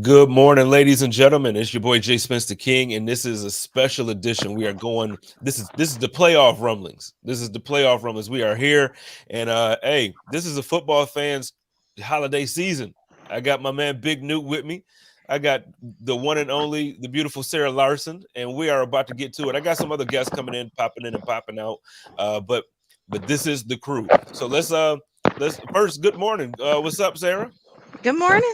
Good morning, ladies and gentlemen. It's your boy Jay Spence the King, and this is a special edition. We are going. This is the playoff rumblings. This is the playoff rumblings. We are here, and hey, this is a football fans' holiday season. I got my man Big Newt with me. I got the one and only, the beautiful Sarah Larson, and we are about to get to it. I got some other guests coming in and popping out, but this is the crew. So let's first. Good morning. What's up, Sarah? Good morning.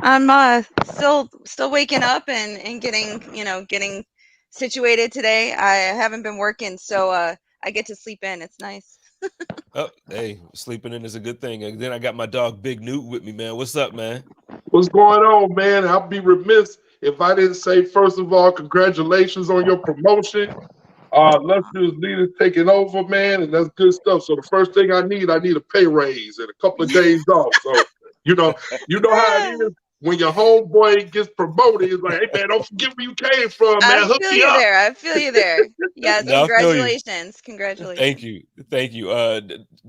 I'm still waking up and getting situated today. I haven't been working, so I get to sleep in. It's nice. Oh, hey, sleeping in is a good thing. And then I got my dog Big Newt with me, man. What's up, man? What's going on, man? I'll be remiss if I didn't say, first of all, congratulations on your promotion. Let's do leaders taking over, man, and that's good stuff. So the first thing I need a pay raise and a couple of days off. So you know, you know how it is when your homeboy gets promoted. It's like, hey man, don't forget where you came from, I man. Hook feel me you up. there. I feel you there. Yes, No, I feel you. congratulations. Thank Congratulations. you. Thank you.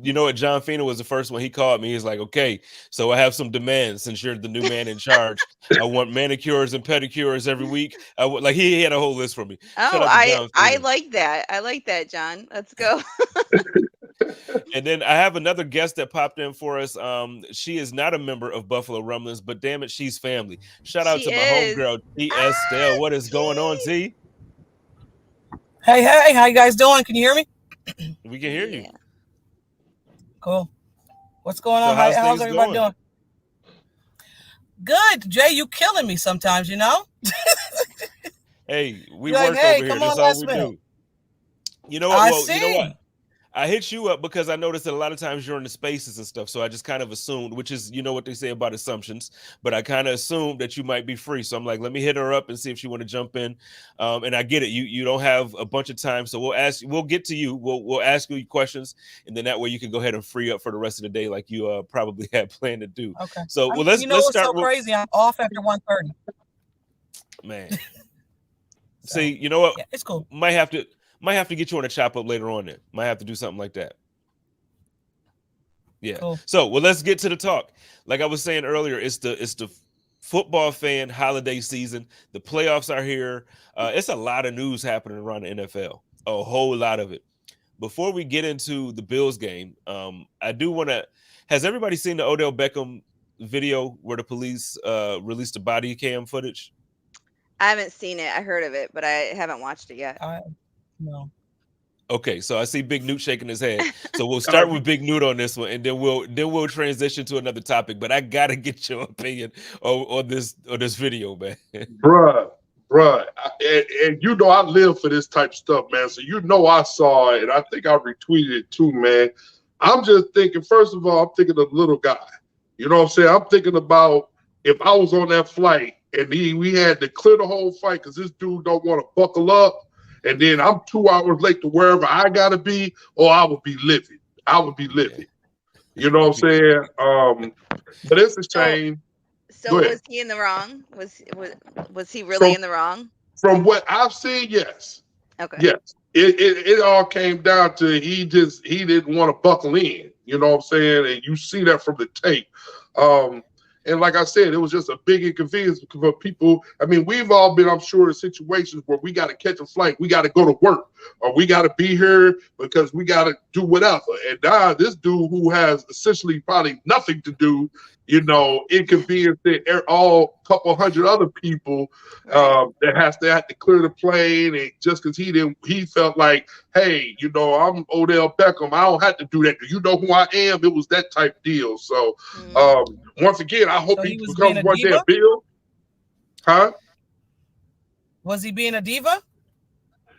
You know what? John Fina was the first one. He called me. He's like, okay, so I have some demands since you're the new man in charge. I want manicures and pedicures every week. Like he had a whole list for me. Shout Oh, out to I John I Fina. like that. I like that, John. Let's go. And then I have another guest that popped in for us. She is not a member of Buffalo Rumblings, but damn it, she's family. Shout out She to my is. homegirl, T. Ah, Estelle. What is going on, T. T? Hey, hey, how you guys doing? Can you hear me? We can hear you. Yeah. Cool. What's going So on? how's How's things everybody going? doing? Good. Jay, you killing me sometimes, you know? Hey, we You're like, work hey, over here. come That's on, all let's we spin. do. You know what? I Well, you know what? see. I hit you up because I noticed that a lot of times you're in the spaces and stuff. So I just kind of assumed, which is, you know what they say about assumptions, but I kind of assumed that you might be free. So I'm like, let me hit her up and see if she want to jump in. And I get it. You don't have a bunch of time. So we'll get to you. We'll ask you questions. And then that way you can go ahead and free up for the rest of the day like you probably had planned to do. Okay. So well, You know let's what's so start with, crazy? I'm off after 1:30. man. So, See, you know what? yeah, it's cool. Might have to get you on a chop up later on. Then might have to do something like that. Yeah. Cool. So, well, let's get to the talk. Like I was saying earlier, it's the football fan holiday season. The playoffs are here. It's a lot of news happening around the NFL. A whole lot of it. Before we get into the Bills game, I do want to. Has everybody seen the Odell Beckham video where the police released the body cam footage? I haven't seen it. I heard of it, but I haven't watched it yet. I no. Okay, so I see Big Newt shaking his head. So we'll Uh, start with Big Newt on this one, and then we'll transition to another topic. But I gotta get your opinion on this video, man. bruh, and you know I live for this type of stuff, man. So you know I saw it, and I think I retweeted it too, man. I'm just thinking, first of all, I'm thinking of the little guy. You know what I'm saying? I'm thinking about if I was on that flight and we had to clear the whole flight because this dude don't want to buckle up, and then I'm 2 hours late to wherever I gotta be, or I would be livid. I would be Yeah. livid. You know what I'm saying? But it's a So, shame. Go so ahead. was he in the wrong? Was he really From in the wrong? from what I've seen, yes. Okay. Yes, it all came down to he didn't want to buckle in. You know what I'm saying? And you see that from the tape. Um, and like I said, it was just a big inconvenience for people. I mean, we've all been, I'm sure, in situations where we got to catch a flight, we got to go to work, or we got to be here because we got to do whatever. And now this dude who has essentially probably nothing to do, inconvenienced all couple hundred other people Right. that have to clear the plane, and just because he felt like, hey, I'm Odell Beckham, I don't have to do that. Do you know who I am? It was that type deal. So Mm. once again, I hope So he he was being becomes a one day a diva? Bill, huh? Was he being a diva?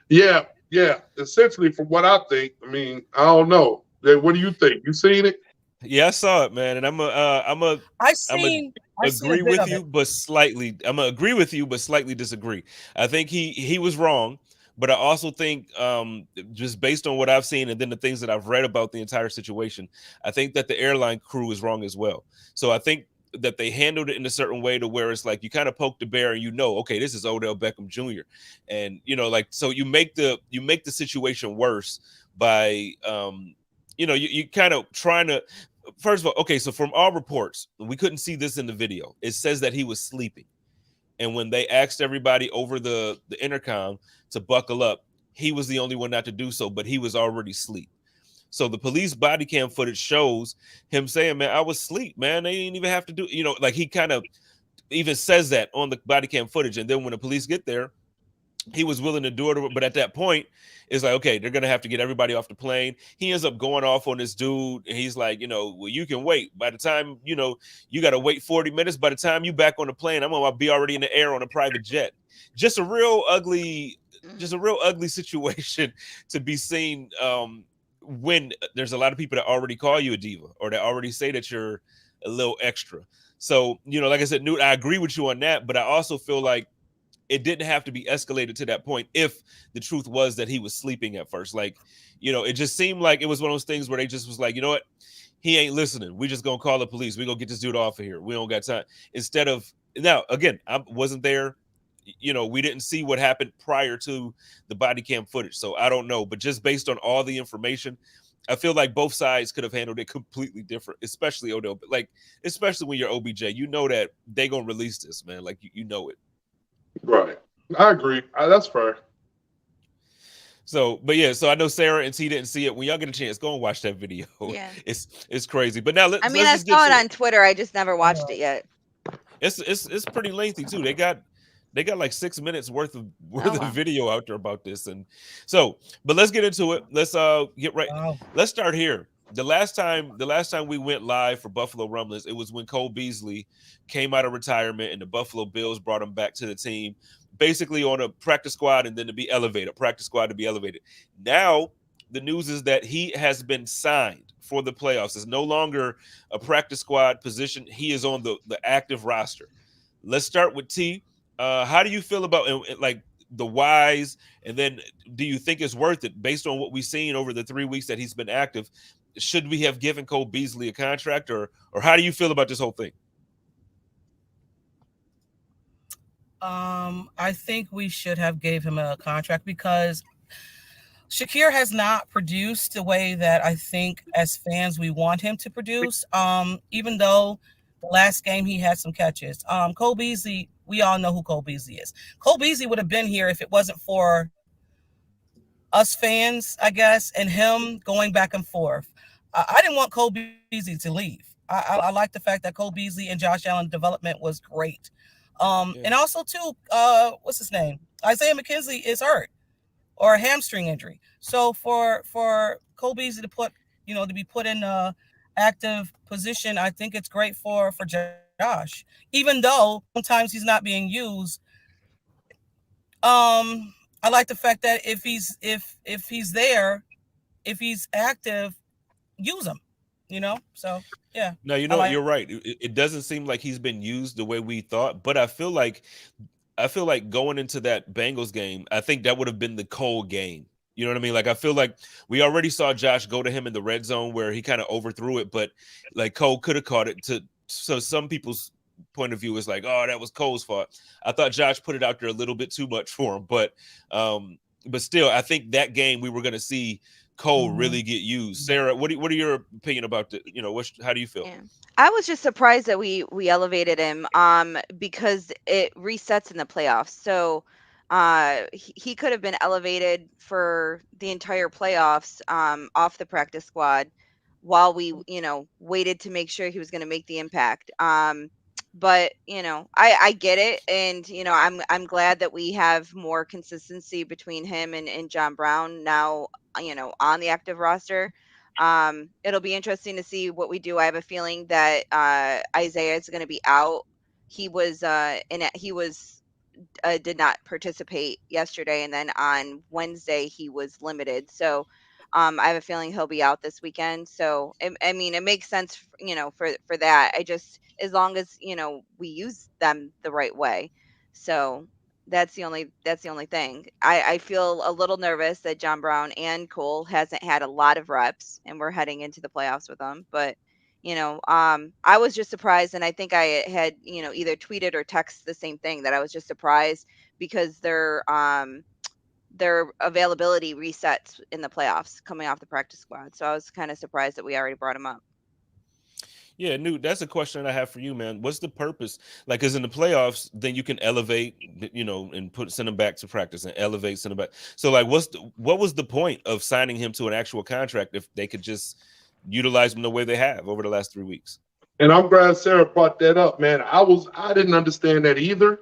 Yeah, yeah. Essentially, from what I think, I mean, I don't know. What do you think? You seen it? Yeah, I saw it, man, and I've I'm a seen I've seen a agree bit with of you, it. but slightly. I'm gonna agree with you, but slightly disagree. I think he was wrong, but I also think just based on what I've seen and then the things that I've read about the entire situation, I think that the airline crew is wrong as well. So I think that they handled it in a certain way to where it's like you kind of poke the bear and okay, this is Odell Beckham Jr. And like so you make the situation worse by you kind of trying to. First of all, okay, so from all reports, we couldn't see this in the video. It says that he was sleeping. And when they asked everybody over the intercom to buckle up, he was the only one not to do so, but he was already asleep. So the police body cam footage shows him saying, "Man, I was asleep, man. They didn't even have to do, like he kind of even says that on the body cam footage." And then when the police get there, he was willing to do it, but at that point, it's like, okay, they're gonna have to get everybody off the plane. He ends up going off on this dude, and he's like, well, you can wait. By the time you got to wait 40 minutes. By the time you back on the plane, I'm gonna be already in the air on a private jet. Just a real ugly, just a real ugly situation to be seen. When there's a lot of people that already call you a diva or that already say that you're a little extra. So, like I said, Newt, I agree with you on that, but I also feel like it didn't have to be escalated to that point if the truth was that he was sleeping at first. Like, it just seemed like it was one of those things where they just was like, you know what? He ain't listening. We just gonna call the police. We gonna get this dude off of here. We don't got time. Instead of now, again, I wasn't there. We didn't see what happened prior to the body cam footage. So I don't know. But just based on all the information, I feel like both sides could have handled it completely different, especially Odell. Like, especially when you're OBJ, you know that they gonna release this, man. Like you know it. Right. I agree. That's fair. So, but yeah, so I know Sarah and T didn't see it. When y'all get a chance, go and watch that video. Yeah. It's crazy. But now let's I mean, let's I just saw get it to on Twitter. I just never watched it yet. it's pretty lengthy too. They got like 6 minutes worth of wow. video out there about this. And so, but let's get into it. Let's get right. Wow. Let's start here. The last time we went live for Buffalo Rumblings, it was when Cole Beasley came out of retirement and the Buffalo Bills brought him back to the team, basically on a practice squad and then to be elevated, practice squad to be elevated. Now the news is that he has been signed for the playoffs. It's no longer a practice squad position. He is on the active roster. Let's start with T. How do you feel about like the whys, and then do you think it's worth it based on what we've seen over the 3 weeks that he's been active? Should we have given Cole Beasley a contract, or how do you feel about this whole thing? I think we should have gave him a contract because Shakir has not produced the way that I think as fans we want him to produce. Even though the last game he had some catches. Cole Beasley, we all know who Cole Beasley is. Cole Beasley would have been here if it wasn't for us fans, I guess, and him going back and forth. I didn't want Cole Beasley to leave. I like the fact that Cole Beasley and Josh Allen development was great. And also too, what's his name? Isaiah McKenzie is hurt or a hamstring injury. So for Cole Beasley to be put in a active position, I think it's great for Josh. Even though sometimes he's not being used. I like the fact that if he's there, if he's active, use him. So yeah. No, you're right. It doesn't seem like he's been used the way we thought, but I feel like going into that Bengals game, I think that would have been the Cole game. You know what I mean? Like, I feel like we already saw Josh go to him in the red zone where he kind of overthrew it, but like Cole could have caught it. So some people's point of view is like, oh, that was Cole's fault. I thought Josh put it out there a little bit too much for him, but still, I think that game we were going to see Cole really get used. Sarah, what are your opinion about the? How do you feel? Yeah. I was just surprised that we elevated him because it resets in the playoffs. So he could have been elevated for the entire playoffs off the practice squad while we waited to make sure he was going to make the impact. But I get it, and I'm glad that we have more consistency between him and John Brown now on the active roster. It'll be interesting to see what we do. I have a feeling that Isaiah is going to be out. He was did not participate yesterday, and then on Wednesday he was limited. So I have a feeling he'll be out this weekend. So I mean, it makes sense, for that. I just, as long as we use them the right way. So that's the only thing. I feel a little nervous that John Brown and Cole hasn't had a lot of reps, and we're heading into the playoffs with them. But I was just surprised, and I think I had either tweeted or texted the same thing, that I was just surprised because their availability resets in the playoffs coming off the practice squad. So I was kind of surprised that we already brought him up. Yeah, Newt, that's a question I have for you, man. What's the purpose? Like, because in the playoffs, then you can elevate, and send him back to practice and elevate, send him back. So, like, what was the point of signing him to an actual contract if they could just utilize him the way they have over the last 3 weeks? And I'm glad Sarah brought that up, man. I didn't understand that either.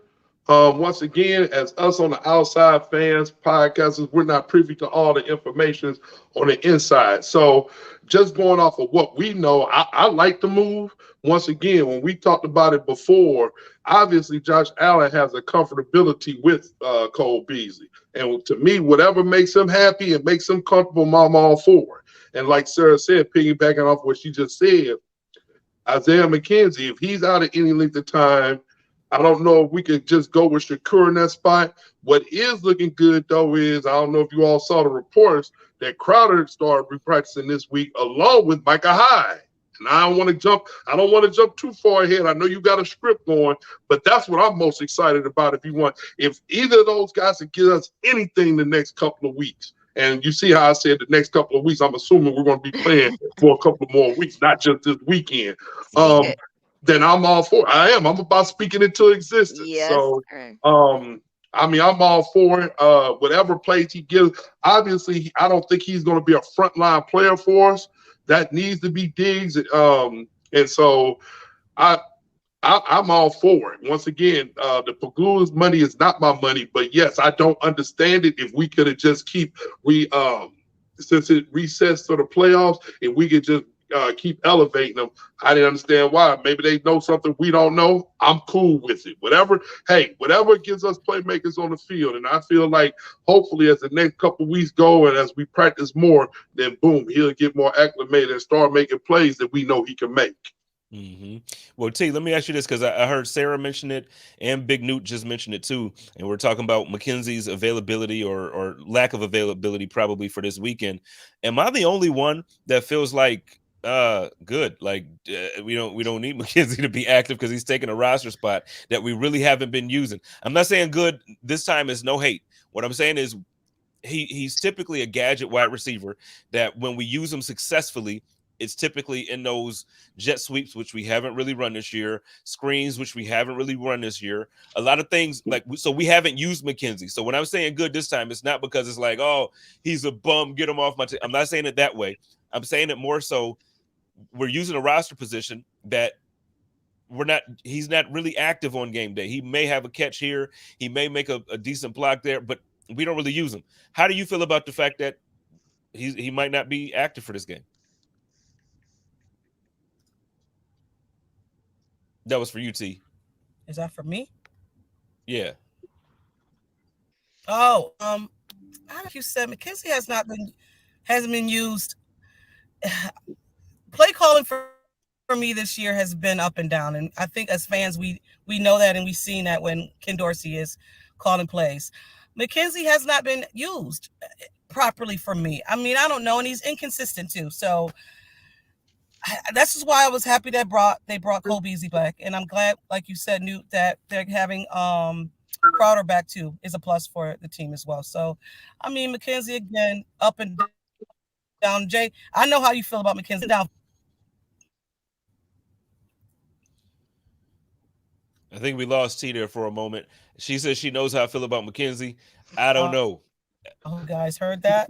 Once again, as us on the outside fans, podcasters, we're not privy to all the information on the inside. So just going off of what we know, I like the move. Once again, when we talked about it before, obviously Josh Allen has a comfortability with Cole Beasley. And to me, whatever makes him happy and makes him comfortable, I'm all for it. And like Sarah said, piggybacking off what she just said, Isaiah McKenzie, if he's out at any length of time, I don't know if we could just go with Shakur in that spot. What is looking good, though, is I don't know if you all saw the reports that Crowder started repracticing this week along with Micah Hyde. And I don't want to jump too far ahead. I know you got a script going, but that's what I'm most excited about. If either of those guys can give us anything the next couple of weeks. And you see how I said the next couple of weeks, I'm assuming we're going to be playing for a couple more weeks, not just this weekend. Then I'm all for it. I'm about speaking into existence. Yes. So, I'm all for it. Whatever plays he gives. Obviously, I don't think he's going to be a frontline player for us. That needs to be Diggs. And so I'm all for it. Once again, the Pagula's money is not my money, but yes, I don't understand it. If we could have just since it resets to the playoffs, if we could just keep elevating them, I didn't understand why. Maybe they know something we don't know. I'm cool with it. Whatever gives us playmakers on the field, and I feel like hopefully as the next couple of weeks go and as we practice more, then boom, he'll get more acclimated and start making plays that we know he can make. Mm-hmm. Well, T, let me ask you this, because I heard Sarah mention it and Big Newt just mentioned it too, and we're talking about McKenzie's availability or lack of availability probably for this weekend. Am I the only one that feels like good? Like we don't need McKenzie to be active because he's taking a roster spot that we really haven't been using. I'm not saying good this time is no hate. What I'm saying is he's typically a gadget wide receiver that when we use him successfully, it's typically in those jet sweeps, which we haven't really run this year, screens, which we haven't really run this year. A lot of things so we haven't used McKenzie. So when I'm saying good this time, it's not because it's like, oh, he's a bum, get him off my team. I'm not saying it that way. I'm saying it more so we're using a roster position that he's not really active on game day. He may have a catch here. He may make a decent block there, but we don't really use him. How do you feel about the fact that he might not be active for this game? That was for you, T. Is that for me? Yeah. Oh, like you said, McKenzie hasn't been used. Play calling for me this year has been up and down, and I think as fans we know that, and we've seen that when Ken Dorsey is calling plays. McKenzie has not been used properly for me. I mean, I don't know, and he's inconsistent too. So that's just why I was happy that they brought Cole Beasley back, and I'm glad, like you said, Newt, that they're having Crowder back too is a plus for the team as well. So, I mean, McKenzie again, up and down. Jay, I know how you feel about McKenzie. Down. I think we lost T there for a moment. She says she knows how I feel about McKenzie. I don't know. Oh, guys, heard that?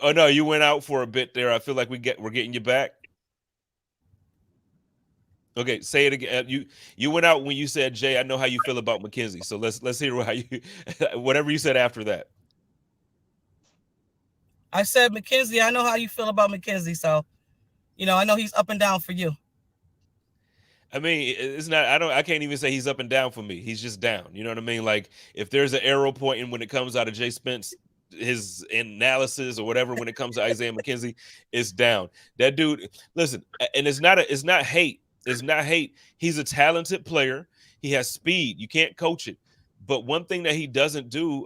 Oh no, you went out for a bit there. I feel like we're getting you back. Okay, say it again. You went out when you said, Jay, I know how you feel about McKenzie. So let's hear how you whatever you said after that. I said, McKenzie, I know how you feel about McKenzie. So, I know he's up and down for you. I mean, it's not. I can't even say he's up and down for me. He's just down. You know what I mean? Like if there's an arrow pointing when it comes out of Jay Spence, his analysis or whatever when it comes to Isaiah McKenzie, it's down. That dude, listen, and it's not hate. It's not hate. He's a talented player. He has speed. You can't coach it. But one thing that he doesn't do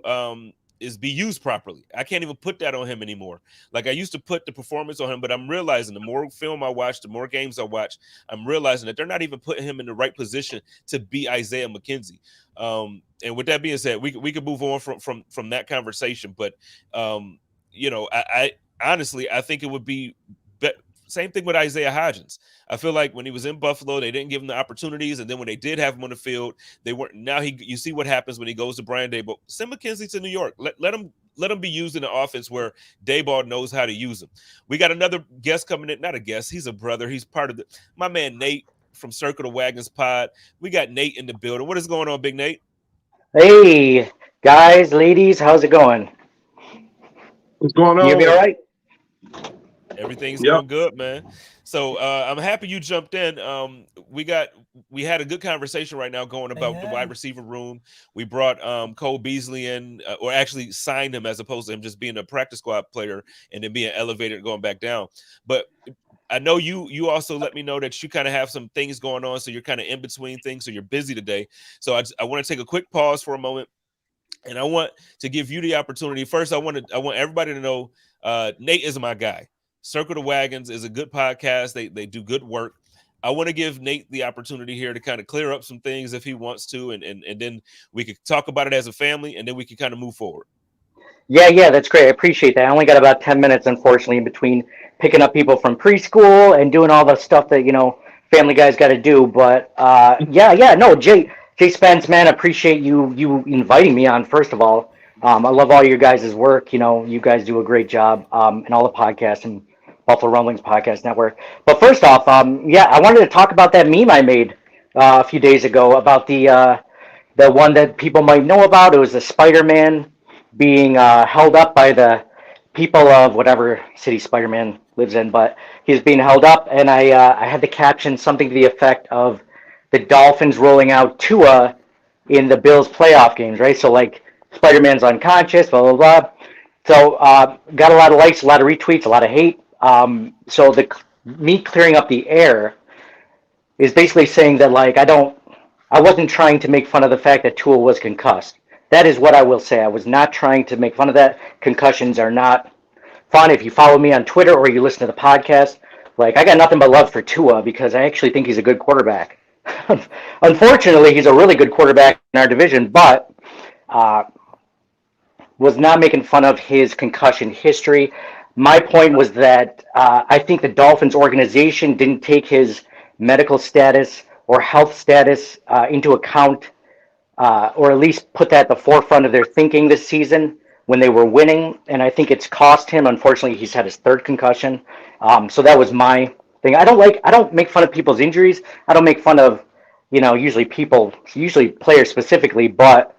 is be used properly. I can't even put that on him anymore. Like I used to put the performance on him, but I'm realizing the more film I watch, the more games I watch, I'm realizing that they're not even putting him in the right position to be Isaiah McKenzie. And with that being said, we could move on from that conversation. But I honestly, I think it would be Same thing with Isaiah Hodgins. I feel like when he was in Buffalo, they didn't give him the opportunities, and then when they did have him on the field, they weren't. Now you see what happens when he goes to Brian Daboll. Send McKenzie to New York. Let him be used in an offense where Daboll knows how to use him. We got another guest coming in. Not a guest. He's a brother. He's part of my man Nate from Circle the Wagons Pod. We got Nate in the building. What is going on, Big Nate? Hey, guys, ladies, how's it going? What's going Can you hear me all on? right? Everything's Yep. going good, man. So I'm happy you jumped in. We had a good conversation right now going about the wide receiver room. We brought Cole Beasley in, or actually signed him as opposed to him just being a practice squad player and then being elevated and going back down. But I know you also let me know that you kind of have some things going on, so you're kind of in between things, so you're busy today. So I want to take a quick pause for a moment, and I want to give you the opportunity. First, I want everybody to know Nate is my guy. Circle the Wagons is a good podcast. They do good work. I want to give Nate the opportunity here to kind of clear up some things if he wants to, and then we could talk about it as a family, and then we can kind of move forward. Yeah, that's great. I appreciate that. I only got about 10 minutes, unfortunately, in between picking up people from preschool and doing all the stuff that, family guys got to do. But no, Jay Spence, man, I appreciate you inviting me on, first of all. I love all your guys' work. You guys do a great job, and all the podcasts and Buffalo Rumblings Podcast Network. But first off, I wanted to talk about that meme I made a few days ago about the one that people might know about. It was the Spider-Man being held up by the people of whatever city Spider-Man lives in, but he's being held up, and I had the caption something to the effect of the Dolphins rolling out Tua in the Bills playoff games, right? So like Spider-Man's unconscious, blah blah blah. So got a lot of likes, a lot of retweets, a lot of hate. So me clearing up the air is basically saying that like I wasn't trying to make fun of the fact that Tua was concussed. That is what I will say. I was not trying to make fun of that. Concussions are not fun. If you follow me on Twitter or you listen to the podcast, like I got nothing but love for Tua because I actually think he's a good quarterback. Unfortunately, he's a really good quarterback in our division, but was not making fun of his concussion history. My point was that I think the Dolphins organization didn't take his medical status or health status into account, or at least put that at the forefront of their thinking this season when they were winning. And I think it's cost him. Unfortunately, he's had his third concussion. So that was my thing. I don't make fun of people's injuries. I don't make fun of, usually players specifically, but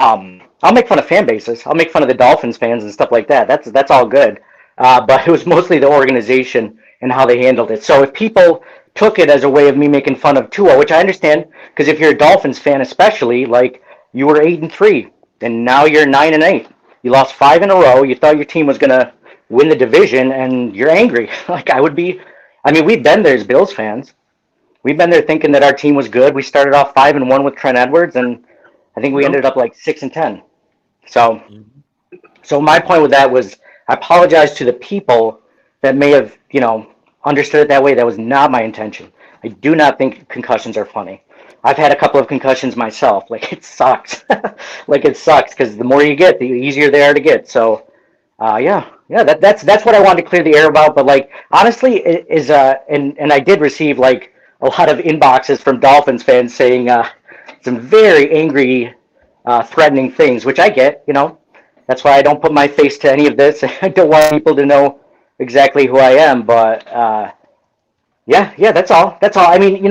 I'll make fun of fan bases. I'll make fun of the Dolphins fans and stuff like that. That's all good. But it was mostly the organization and how they handled it. So if people took it as a way of me making fun of Tua, which I understand, because if you're a Dolphins fan, especially, like you were 8-3, and now you're 9-8. You lost 5 in a row. You thought your team was gonna win the division, and you're angry. Like I would be. I mean, we've been there as Bills fans. We've been there thinking that our team was good. We started off 5-1 with Trent Edwards, and I think we ended up like 6-10. So my point with that was I apologize to the people that may have, understood it that way. That was not my intention. I do not think concussions are funny. I've had a couple of concussions myself. Like it sucks. Like it sucks because the more you get, the easier they are to get. So, that's what I wanted to clear the air about. But like honestly, it is and I did receive like a lot of inboxes from Dolphins fans saying some very angry, threatening things, which I get. That's why I don't put my face to any of this. I don't want people to know exactly who I am, but that's all. That's all. I mean,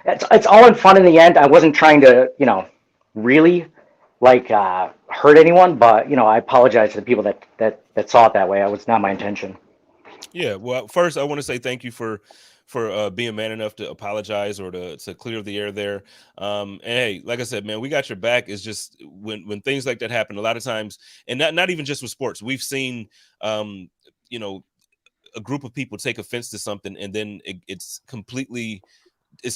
it's all in fun in the end. I wasn't trying to, really like hurt anyone, but I apologize to the people that saw it that way. It was not my intention. Yeah. Well, first I want to say thank you for being man enough to apologize or to clear the air there. And hey, like I said, man, we got your back. Is just when things like that happen, a lot of times, and not even just with sports, we've seen, a group of people take offense to something, and then it's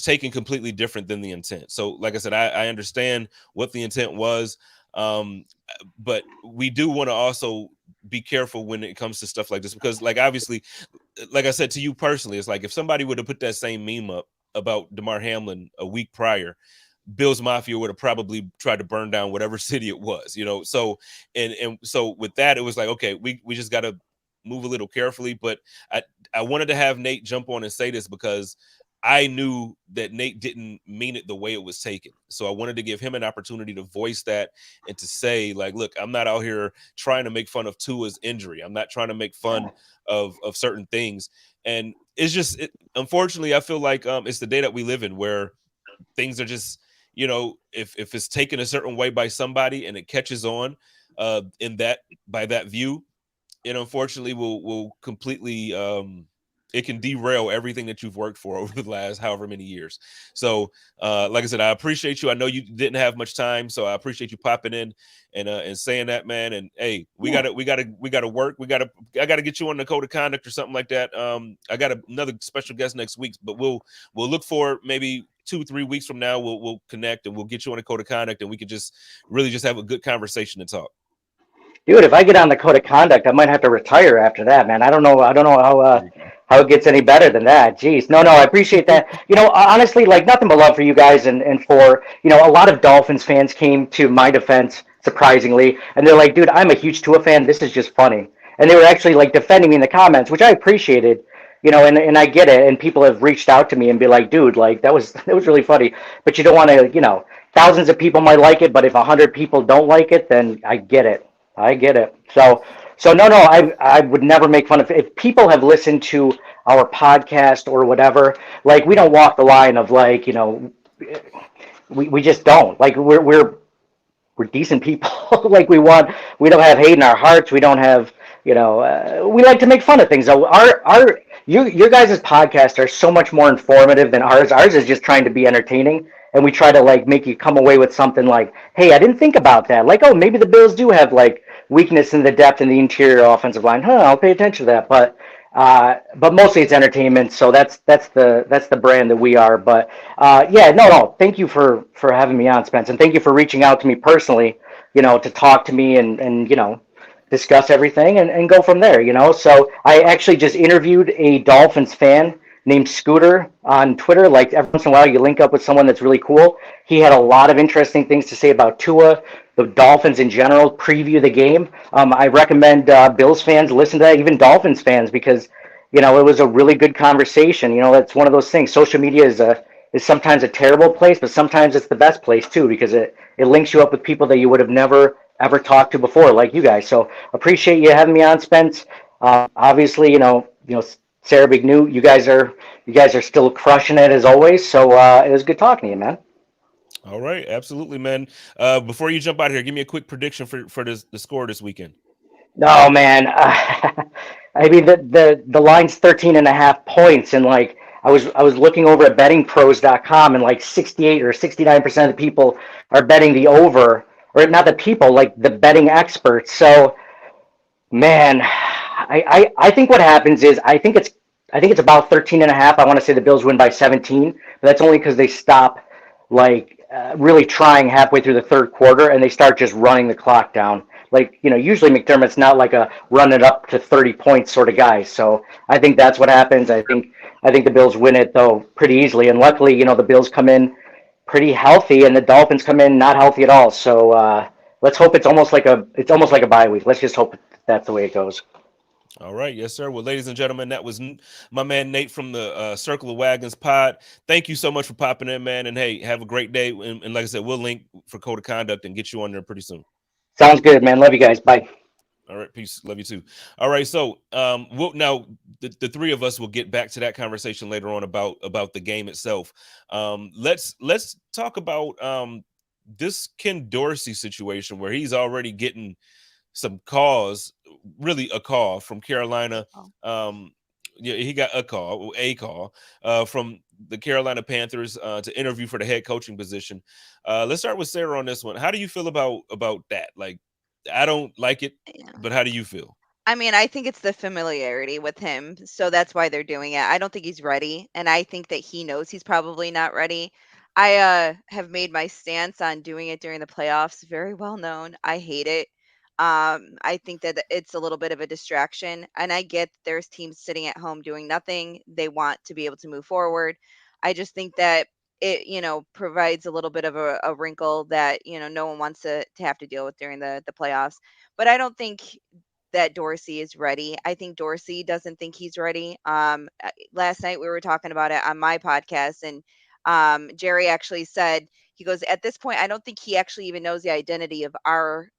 taken completely different than the intent. So, like I said, I understand what the intent was, but we do want to also be careful when it comes to stuff like this, because like obviously, like I said to you personally, it's like if somebody would have put that same meme up about DeMar Hamlin a week prior, Bills Mafia would have probably tried to burn down whatever city it was, So and so with that, it was like, okay, we just got to move a little carefully. But I I wanted to have Nate jump on and say this because I knew that Nate didn't mean it the way it was taken. So I wanted to give him an opportunity to voice that and to say, like, look, I'm not out here trying to make fun of Tua's injury. I'm not trying to make fun of certain things. And it's just unfortunately, I feel like it's the day that we live in where things are just, if it's taken a certain way by somebody and it catches on in that by that view, it unfortunately will completely it can derail everything that you've worked for over the last however many years. So like I said, I appreciate you. I know you didn't have much time, so I appreciate you popping in and saying that, man. And hey, we gotta work. I gotta get you on the code of conduct or something like that. I got another special guest next week, but we'll look for maybe 2-3 weeks from now. We'll connect and we'll get you on the code of conduct, and we can just really just have a good conversation and talk. Dude, if I get on the code of conduct, I might have to retire after that, man. I don't know. I don't know how it gets any better than that. Jeez. No, I appreciate that. Honestly, like nothing but love for you guys and for, a lot of Dolphins fans came to my defense, surprisingly, and they're like, dude, I'm a huge Tua fan. This is just funny. And they were actually like defending me in the comments, which I appreciated. And I get it. And people have reached out to me and be like, dude, like that was really funny. But you don't want to, thousands of people might like it, but if 100 people don't like it, then I get it. I get it. So no, I would never make fun of if people have listened to our podcast or whatever. Like we don't walk the line of like we just don't like we're decent people. Like we don't have hate in our hearts. We don't have we like to make fun of things. So your guys' podcasts are so much more informative than ours. Ours is just trying to be entertaining. And we try to like make you come away with something like, hey, I didn't think about that. Like, oh, maybe the Bills do have like weakness in the depth in the interior offensive line. I'll pay attention to that. But mostly it's entertainment. So that's the brand that we are. But yeah, no. Thank you for having me on, Spence, and thank you for reaching out to me personally. To talk to me and discuss everything and go from there. So I actually just interviewed a Dolphins fan named Scooter on Twitter. Like every once in a while, you link up with someone that's really cool. He had a lot of interesting things to say about Tua, the Dolphins in general, preview the game. I recommend Bills fans listen to that, even Dolphins fans, because it was a really good conversation. That's one of those things. Social media is sometimes a terrible place, but sometimes it's the best place too, because it links you up with people that you would have never ever talked to before, like you guys. So appreciate you having me on, Spence. Obviously, Sarah Big New, you guys are still crushing it as always. So it was good talking to you, man. All right, absolutely, man. Before you jump out here, give me a quick prediction for the score this weekend. No, man. I mean the line's 13.5 points, and like I was looking over at bettingpros.com, and like 68 or 69% of the people are betting the over, or not the people, like the betting experts. So man, I think what happens is I think it's about 13.5. I want to say the Bills win by 17, but that's only because they stop like really trying halfway through the third quarter and they start just running the clock down. Like, usually McDermott's not like a run it up to 30 points sort of guy. So I think that's what happens. I think the Bills win it though pretty easily. And luckily, the Bills come in pretty healthy and the Dolphins come in not healthy at all. So let's hope it's almost like a bye week. Let's just hope that's the way it goes. All right, yes, sir. Well, ladies and gentlemen, that was my man Nate from the Circle of Wagons pod. Thank you so much for popping in, man. And hey, have a great day. And like I said, we'll link for Code of Conduct and get you on there pretty soon. Sounds good, man. Love you guys. Bye. All right, peace. Love you too. All right, so we'll now the three of us will get back to that conversation later on about the game itself. Let's talk about this Ken Dorsey situation where he's already getting some calls, really a call from Carolina. Yeah, he got a call from the Carolina Panthers to interview for the head coaching position. Let's start with Sarah on this one. How do you feel about that? Like, I don't like it, Yeah. but how do you feel? I mean, I think it's the familiarity with him. So that's why they're doing it. I don't think he's ready. And I think that he knows he's probably not ready. I have made my stance on doing it during the playoffs very well known. I hate it. I think that it's a little bit of a distraction. And I get there's teams sitting at home doing nothing. They want to be able to move forward. I just think that it, provides a little bit of a wrinkle that, no one wants to have to deal with during the playoffs. But I don't think that Dorsey is ready. I think Dorsey doesn't think he's ready. Last night we were talking about it on my podcast, and Jerry actually said, he goes, at this point, I don't think he actually even knows the identity of our,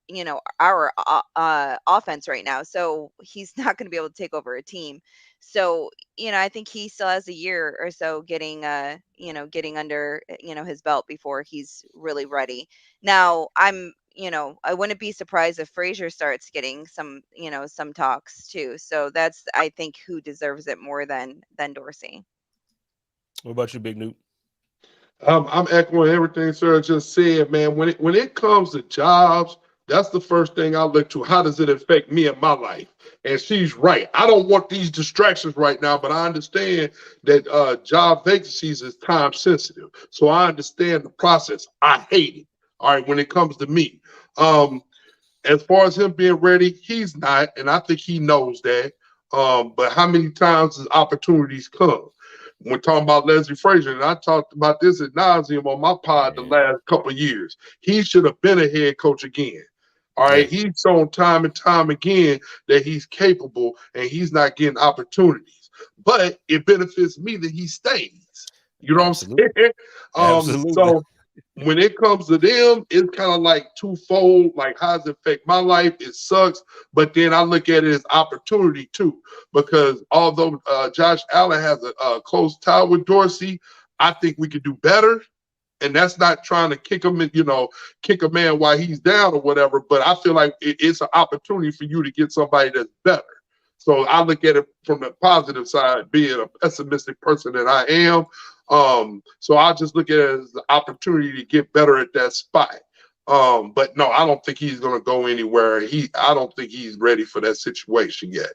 our offense right now. So he's not going to be able to take over a team. So, I think he still has a year or so getting, getting under, his belt before he's really ready. Now, I wouldn't be surprised if Frazier starts getting some, some talks too. So that's, I think, who deserves it more than Dorsey. What about you, Big Newt? I'm echoing everything Sarah just said, man. When it comes to jobs, that's the first thing I look to. How does it affect me and my life? And she's right. I don't want these distractions right now, but I understand that job vacancies is time sensitive. So I understand the process. I hate it. All right, when it comes to me. As far as him being ready, he's not, and I think he knows that. But how many times does opportunities come? We're talking about Leslie Frazier, and I talked about this ad nauseum on my pod the last couple of years. He should have been a head coach again. All right, he's shown time and time again that he's capable, and he's not getting opportunities. But it benefits me that he stays. You know what I'm saying? Absolutely. So when it comes to them, it's kind of like twofold. Like, how does it affect my life? It sucks. But then I look at it as opportunity too, because although Josh Allen has a close tie with Dorsey, I think we could do better. And that's not trying to kick him, kick a man while he's down or whatever. But I feel like it's an opportunity for you to get somebody that's better. So I look at it from the positive side, being a pessimistic person that I am. So I just look at it as an opportunity to get better at that spot. But no, I don't think he's going to go anywhere. I don't think he's ready for that situation yet.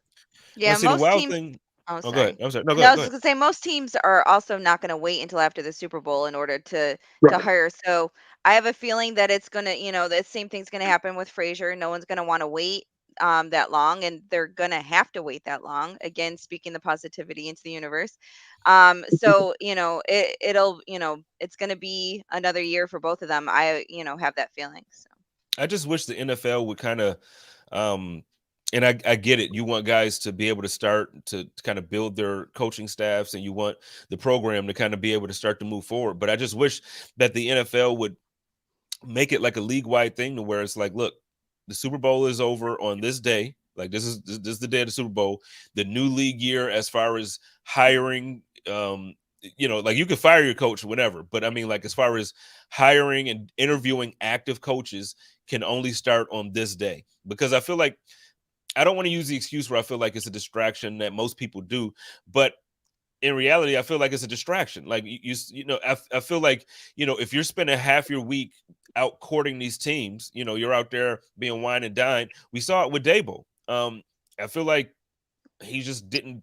Yeah, see, the most wild teams. thing. Oh, Oh, go sorry. ahead. I'm sorry. No, go No, I ahead. was going to say most teams are also not going to wait until after the Super Bowl in order to Right. hire. So I have a feeling that it's going to, the same thing's going to happen with Frazier. No one's going to want to wait that long, and they're going to have to wait that long. Again, speaking the positivity into the universe. So it'll it's going to be another year for both of them. I have that feeling. So I just wish the NFL would kind of, and I get it. You want guys to be able to start to kind of build their coaching staffs, and you want the program to kind of be able to start to move forward. But I just wish that the NFL would make it like a league-wide thing to where it's like, look, the Super Bowl is over on this day. Like this is the day of the Super Bowl. The new league year, as far as hiring, like you can fire your coach whenever, but I mean, like as far as hiring and interviewing active coaches can only start on this day, because I feel like I don't want to use the excuse where I feel like it's a distraction that most people do, but in reality, I feel like it's a distraction. Like I feel like, if you're spending half your week out courting these teams, you're out there being wine and dine. We saw it with Dable. I feel like he just didn't.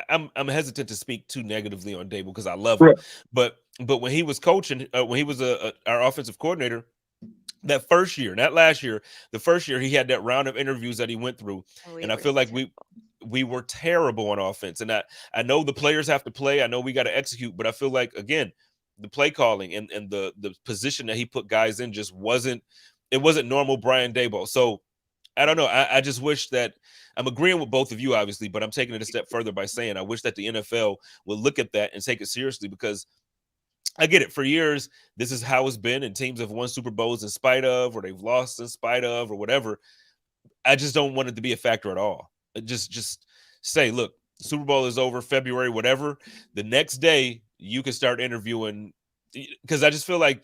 I'm hesitant to speak too negatively on Dable because I love him, but when he was coaching, when he was our offensive coordinator, that first year, not last year, the first year, he had that round of interviews that he went through, and I feel like we were terrible on offense. And I know the players have to play. I know we got to execute, but I feel like, again, the play calling and the position that he put guys in just wasn't normal Brian Daboll. So I don't know. I just wish that I'm agreeing with both of you, obviously, but I'm taking it a step further by saying I wish that the NFL would look at that and take it seriously, because I get it. For years, this is how it's been, and teams have won Super Bowls in spite of, or they've lost in spite of, or whatever. I just don't want it to be a factor at all. Just say, look, Super Bowl is over, February, whatever. The next day, you can start interviewing, because I just feel like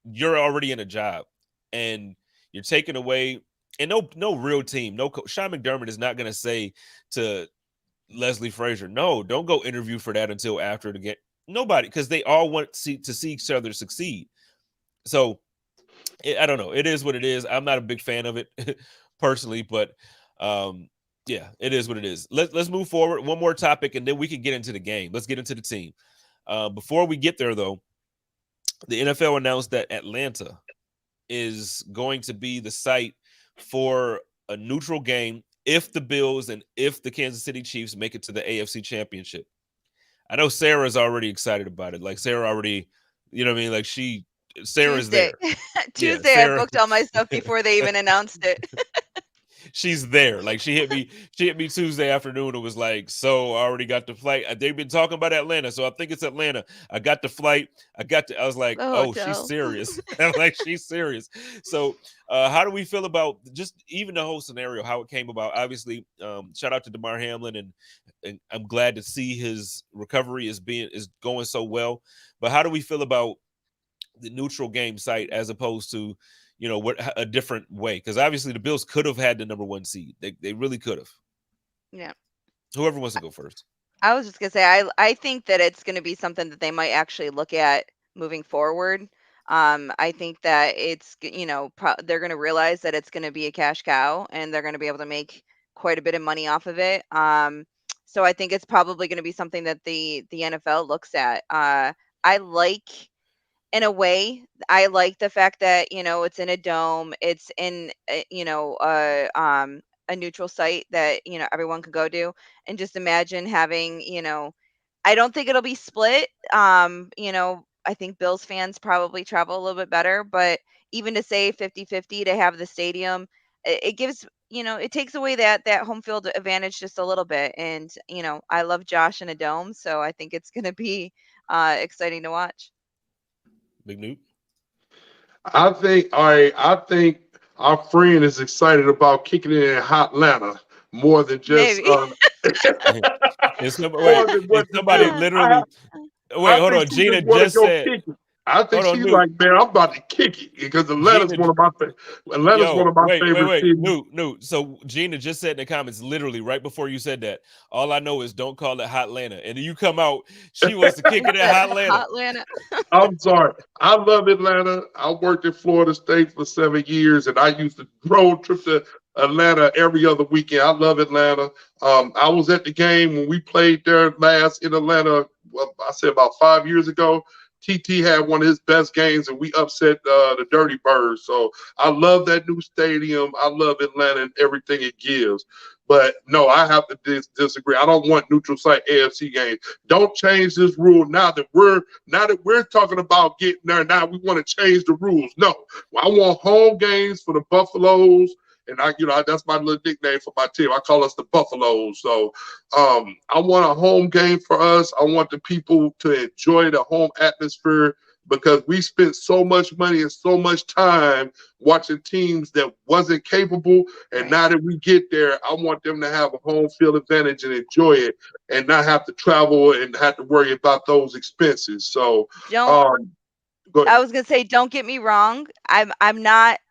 you're already in a job, and you're taking away. And no real team, Sean McDermott is not going to say to Leslie Frazier, no, don't go interview for that until after the game. Nobody, because they all want to see each other succeed. So I don't know. It is what it is. I'm not a big fan of it personally, but yeah, it is what it is. Let's move forward. One more topic, and then we can get into the game. Let's get into the team. Before we get there, though, the NFL announced that Atlanta is going to be the site for a neutral game if the Bills and if the Kansas City Chiefs make it to the AFC Championship. I know Sarah's already excited about it. Like Sarah already, you know what I mean? Like Sarah's Tuesday. there. Tuesday, Sarah. I booked all my stuff before they even announced it. she's there. Like she hit me Tuesday afternoon and was like, "So I already got the flight. They've been talking about Atlanta, so I think it's Atlanta. I got the flight. I was like, Oh, "Oh, she's hotel. serious." I'm like, "She's serious." So, how do we feel about just even the whole scenario, how it came about? Obviously, shout out to DeMar Hamlin, and I'm glad to see his recovery is going so well. But how do we feel about the neutral game site as opposed to, what a different way? Because obviously the Bills could have had the number one seed. They really could have. Yeah. Whoever wants to go first. I was just gonna say I think that it's gonna be something that they might actually look at moving forward. I think that they're gonna realize that it's gonna be a cash cow, and they're gonna be able to make quite a bit of money off of it. So I think it's probably gonna be something that the NFL looks at. I like in a way, I like the fact that, it's in a dome, it's in, a neutral site that, everyone can go to. And just imagine having, I don't think it'll be split. I think Bills fans probably travel a little bit better, but even to say 50-50 to have the stadium, it gives, it takes away that home field advantage just a little bit. And, I love Josh in a dome, so I think it's going to be exciting to watch. Big Newt. I think our friend is excited about kicking it in Hotlanta more than just Maybe. more than what Somebody I literally wait, I hold think on. she just Gina want to just go said, kick it. I think hold on, she's Newt. like, man, I'm about to kick it because Atlanta's Gina, one of my favorite wait, cities. Newt. So Gina just said in the comments, literally right before you said that, all I know is don't call it Hotlanta. And then you come out, she wants to kick it at Hotlanta. Hotlanta. I'm sorry. I love Atlanta. I worked in Florida State for 7 years, and I used to road trip to Atlanta every other weekend. I love Atlanta. I was at the game when we played there last in Atlanta. Well, I said about 5 years ago. TT had one of his best games, and we upset the Dirty Birds. So I love that new stadium. I love Atlanta and everything it gives. But no, I have to disagree. I don't want neutral site AFC games. Don't change this rule now that we're talking about getting there. Now we want to change the rules. No, I want home games for the Buffaloes. And that's my little nickname for my team. I call us the Buffaloes. So I want a home game for us. I want the people to enjoy the home atmosphere because we spent so much money and so much time watching teams that wasn't capable. And now that we get there, I want them to have a home field advantage and enjoy it and not have to travel and have to worry about those expenses. So Don't go ahead. I was gonna say, don't get me wrong. I'm not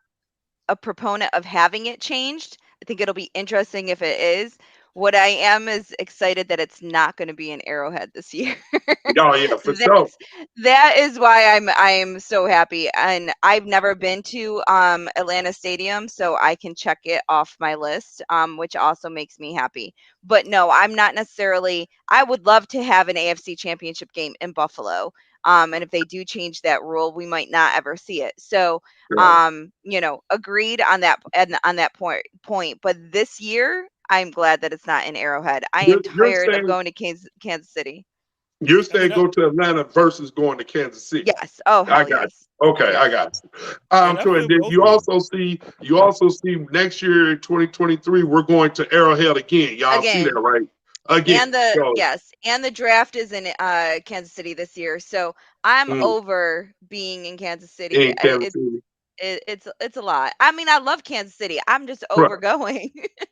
a proponent of having it changed. I think it'll be interesting if it is. What I am is excited that it's not going to be an Arrowhead this year. Oh, yeah, for sure. That is why I'm so happy. And I've never been to Atlanta Stadium, so I can check it off my list, which also makes me happy. But no, I'm not necessarily. I would love to have an AFC Championship game in Buffalo. And if they do change that rule, we might not ever see it. So, Right. agreed on that point. But this year, I'm glad that it's not in Arrowhead. I am You're tired of saying going to Kansas City. You're I mean, saying go to Atlanta versus going to Kansas City. Yes. Oh, I hell got yes. you. Okay, I Yes. got you. and I So feel and then both ways. you also see next year in 2023 we're going to Arrowhead again. Y'all see that, Again. right? Again. So And the draft is in Kansas City this year. So I'm mm, over being in Kansas City. in Kansas City. It's a lot. I mean, I love Kansas City. I'm just Right, over going.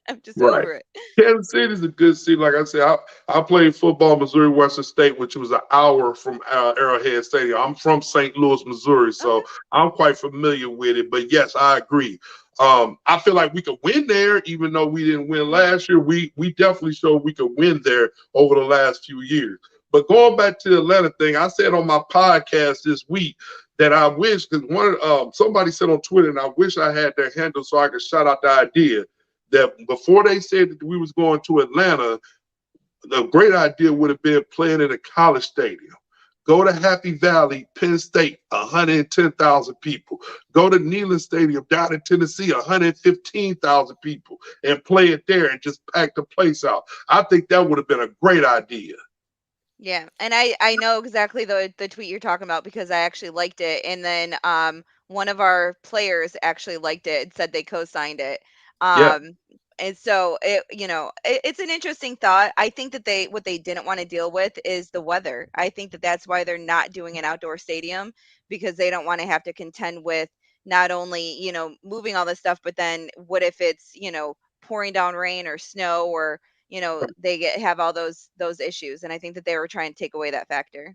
I'm just right. over it. Kansas City is a good city. Like I said, I played football in Missouri Western State, which was an hour from Arrowhead Stadium. I'm from St. Louis, Missouri, Okay. so I'm quite familiar with it. But yes, I agree. I feel like we could win there, even though we didn't win Mhm. last year. We definitely showed we could win there over the last few years. But going back to the Atlanta thing, I said on my podcast this week that I wish because somebody said on Twitter, and I wish I had their handle so I could shout out the idea that before they said that we was going to Atlanta, the great idea would have been playing in a college stadium. Go to Happy Valley, Penn State, 110,000 people. Go to Neyland Stadium down in Tennessee, 115,000 people, and play it there and just pack the place out. I think that would have been a great idea. Yeah, and I know exactly the tweet you're talking about because I actually liked it, and then one of our players actually liked it and said they co-signed it. Yeah. And so it's an interesting thought. I think that what they didn't want to deal with is the weather. I think that that's why they're not doing an outdoor stadium, because they don't want to have to contend with not only, moving all this stuff, but then what if it's, pouring down rain or snow, or, have all those issues. And I think that they were trying to take away that factor.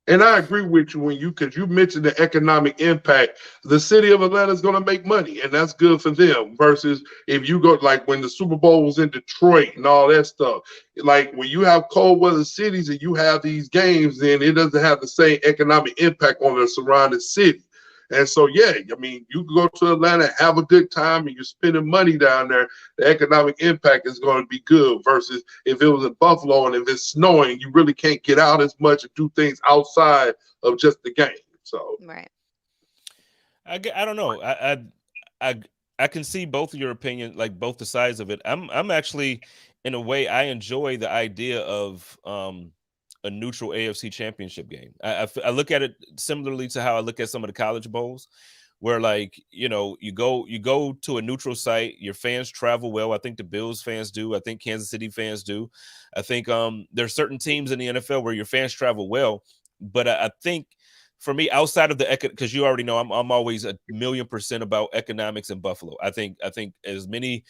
And I agree with you because you mentioned the economic impact. The city of Atlanta is going to make money, and that's good for them. Versus if you go like when the Super Bowl was in Detroit and all that stuff. Like when you have cold weather cities and you have these games, then it doesn't have the same economic impact on the surrounding city. And so, yeah, I mean, you can go to Atlanta, have a good time, and you're spending money down there. The economic impact is going to be good versus if it was in Buffalo and if it's snowing, you really can't get out as much and do things outside of just the game. So, Right. I don't know. I can see both of your opinion, like both the sides of it. I'm actually, in a way, I enjoy the idea of a neutral AFC championship game. I look at it similarly to how I look at some of the college bowls, where like, you go to a neutral site, your fans travel well. I think the Bills fans do. I think Kansas City fans do. I think there's certain teams in the NFL where your fans travel well, but I think for me, outside of because you already know I'm always 1,000,000% about economics in Buffalo. I think as many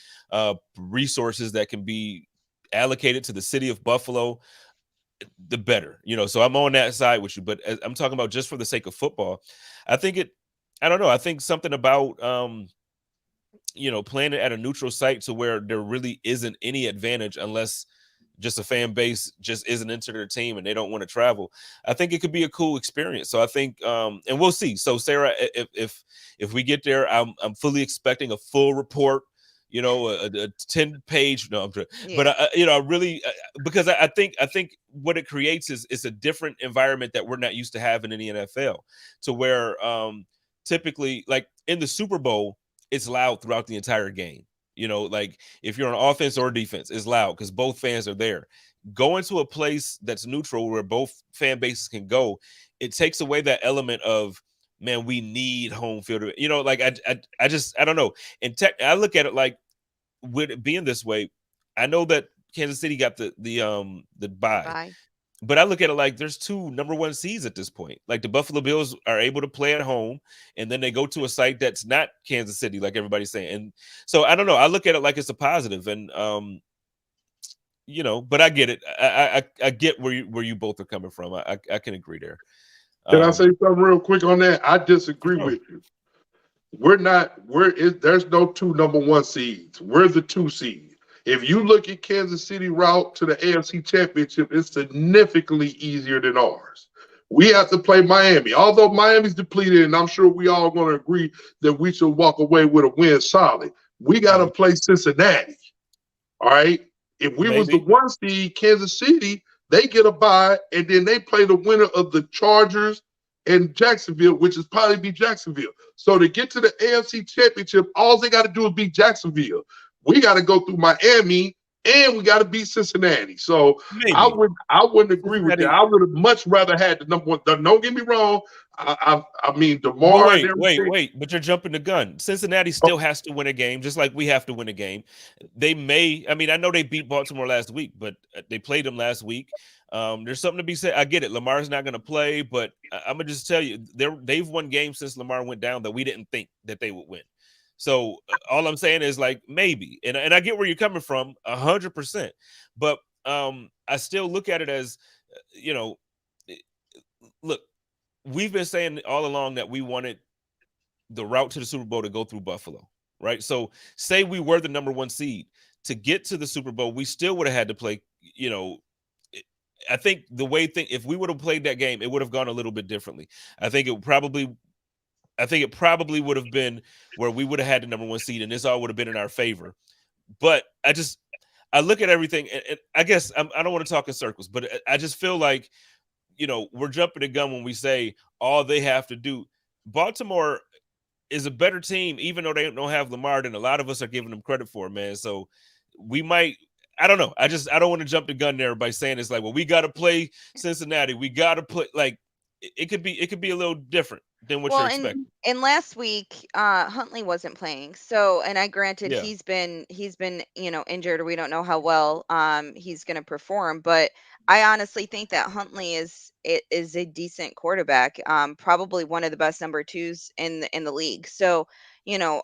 resources that can be allocated to the city of Buffalo, the better, so I'm on that side with you. But I'm talking about just for the sake of football, I don't know. I think something about playing it at a neutral site to where there really isn't any advantage unless just a fan base just isn't into their team and they don't want to travel. I think it could be a cool experience. So I think and we'll see. So Sarah, if we get there, I'm fully expecting a full report, a 10-page. No, I'm Yeah. but I really because I think what it creates is it's a different environment that we're not used to having in the NFL, to where typically, like in the Super Bowl, it's loud throughout the entire game. Like if you're on offense or defense, it's loud because both fans are there. Going to a place that's neutral where both fan bases can go, it takes away that element of, man, we need home field. Like I just I don't know. And I look at it like, with it being this way, I know that Kansas City got the bye. Bye. But I look at it like there's 2 number 1 seeds at this point. Like the Buffalo Bills are able to play at home, and then they go to a site that's not Kansas City, like everybody's saying. And so I don't know. I look at it like it's a positive, and but I get it. I get where you both are coming from. I can agree there. Can I say something real quick on that? I disagree Sure. with you. There's no 2 number 1 seeds. We're the 2 seed. If you look at Kansas City route to the AFC Championship, it's significantly easier than ours. We have to play Miami. Although Miami's depleted, and I'm sure we all going to agree that we should walk away with a win solid. We got to play Cincinnati. All right? If we was the 1 seed, Kansas City, they get a bye, and then they play the winner of the Chargers and Jacksonville, which is probably be Jacksonville. So to get to the AFC Championship, all they got to do is beat Jacksonville. We got to go through Miami, and we got to beat Cincinnati. So I wouldn't agree with that. I would have much rather had the number 1. Don't get me wrong. I mean, DeMar. Wait, but you're jumping the gun. Cincinnati still has to win a game, just like we have to win a game. They may. I mean, I know they beat Baltimore last week, but they played them last week. There's something to be said. I get it. Lamar's not going to play, but I'm gonna just tell you, they've won games since Lamar went down that we didn't think that they would win. So all I'm saying is, like, maybe, and I get where you're coming from 100%, but I still look at it as, look, we've been saying all along that we wanted the route to the Super Bowl to go through Buffalo, right? So say we were the number 1 seed, to get to the Super Bowl, we still would have had to play, I think if we would have played that game, it would have gone a little bit differently. I think it probably would have been where we would have had the number 1 seed, and this all would have been in our favor. But I look at everything, and I guess I don't want to talk in circles, but I just feel like, we're jumping the gun when we say all they have to do. Baltimore is a better team, even though they don't have Lamar, than a lot of us are giving them credit for, man. So we might. I don't know. I don't want to jump the gun there by saying it's like, well, we got to play Cincinnati. We got to play, like, it could be a little different. than what Well, you're and expecting. last week, Huntley wasn't playing. So, and I granted Yeah. he's been, injured, or we don't know how well he's going to perform, but I honestly think that Huntley is a decent quarterback, probably one of the best number twos in the league. So,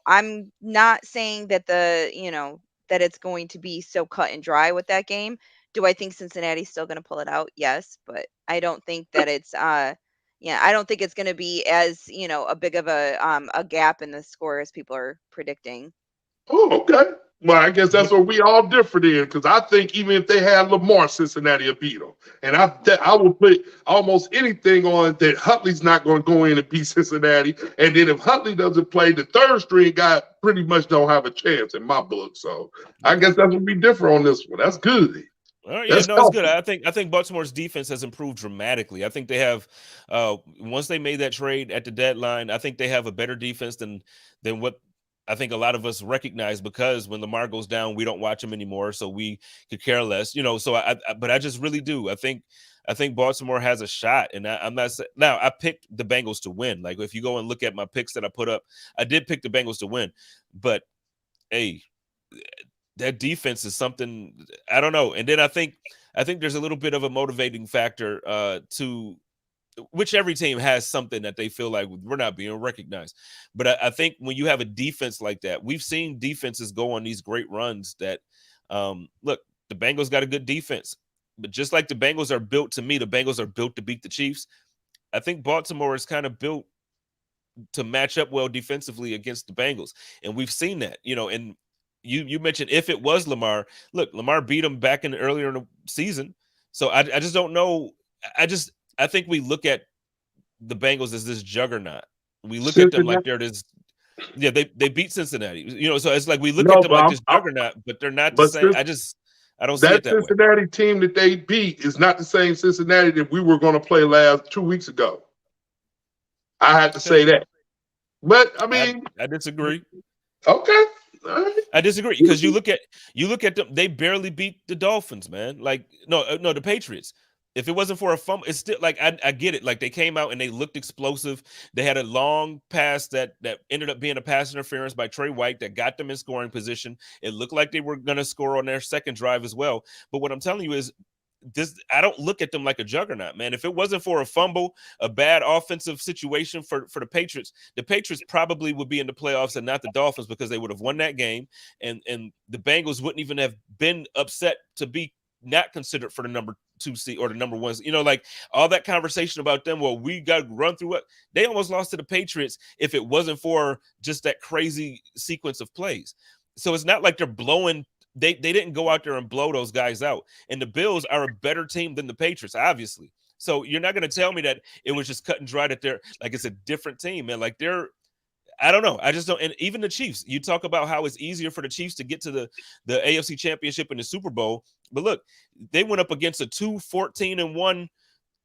I'm not saying that that it's going to be so cut and dry with that game. Do I think Cincinnati's still going to pull it out? Yes, but I don't think that it's yeah, I don't think it's going to be as, a big of a gap in the score as people are predicting. Oh, okay. Well, I guess that's But what we all different in, because I think even if they had Lamar, Cincinnati will beat them. And I will put almost anything on that Huntley's not going to go in and beat Cincinnati. And then if Huntley doesn't play, the third string guy pretty much don't have a chance in my book. So I guess that would be different on this one. That's good. yeah, That's no, it's good. healthy. I think Baltimore's defense has improved dramatically. I think they have once they made that trade at the deadline, I think they have a better defense than what I think a lot of us recognize, because when Lamar goes down, we don't watch him anymore, so we could care less, So but I just really do. I think Baltimore has a shot, and I'm not saying now. I picked the Bengals to win. Like, if you go and look at my picks that I put up, I did pick the Bengals to win, but hey, that defense is something I don't know. And then I think there's a little bit of a motivating factor to which every team has something that they feel like we're not being recognized. But I think when you have a defense like that, we've seen defenses go on these great runs that look, the Bengals got a good defense, but just like the Bengals are built, to me, the Bengals are built to beat the Chiefs. I think Baltimore is kind of built to match up well defensively against the Bengals. And we've seen that, and you mentioned if it was Lamar, look, Lamar beat him back in earlier in the season. So I just don't know. I think we look at the Bengals as this juggernaut. We look at them like they're this. Yeah, they beat Cincinnati. So it's like we look at No, them like this juggernaut, but they're not the but same. I don't see it that that way. Cincinnati team that they beat is not the same Cincinnati that we were going to play 2 weeks ago. I had to say that. But I mean, I disagree. okay. All right. I disagree, because you look at them. They barely beat the Dolphins, man. Like, no, the Patriots. If it wasn't for a fumble, it's still like I get it. Like, they came out and they looked explosive. They had a long pass that ended up being a pass interference by Trey White that got them in scoring position. It looked like they were going to score on their second drive as well. But what I'm telling you is, I don't look at them like a juggernaut, man. If it wasn't for a fumble, a bad offensive situation for the Patriots probably would be in the playoffs and not the Dolphins, because they would have won that game, and the Bengals wouldn't even have been upset to be not considered for the number 2 seed or the number 1. Like, all that conversation about them, well, we got to run through it. They almost lost to the Patriots if it wasn't for just that crazy sequence of plays. So it's not like they're blowing. They didn't go out there and blow those guys out. And the Bills are a better team than the Patriots, obviously. So you're not going to tell me that it was just cut and dry, that they're like, it's a different team, man. Like, I don't know. I just don't. And even the Chiefs, you talk about how it's easier for the Chiefs to get to the AFC Championship and the Super Bowl. But look, they went up against a 2-14-1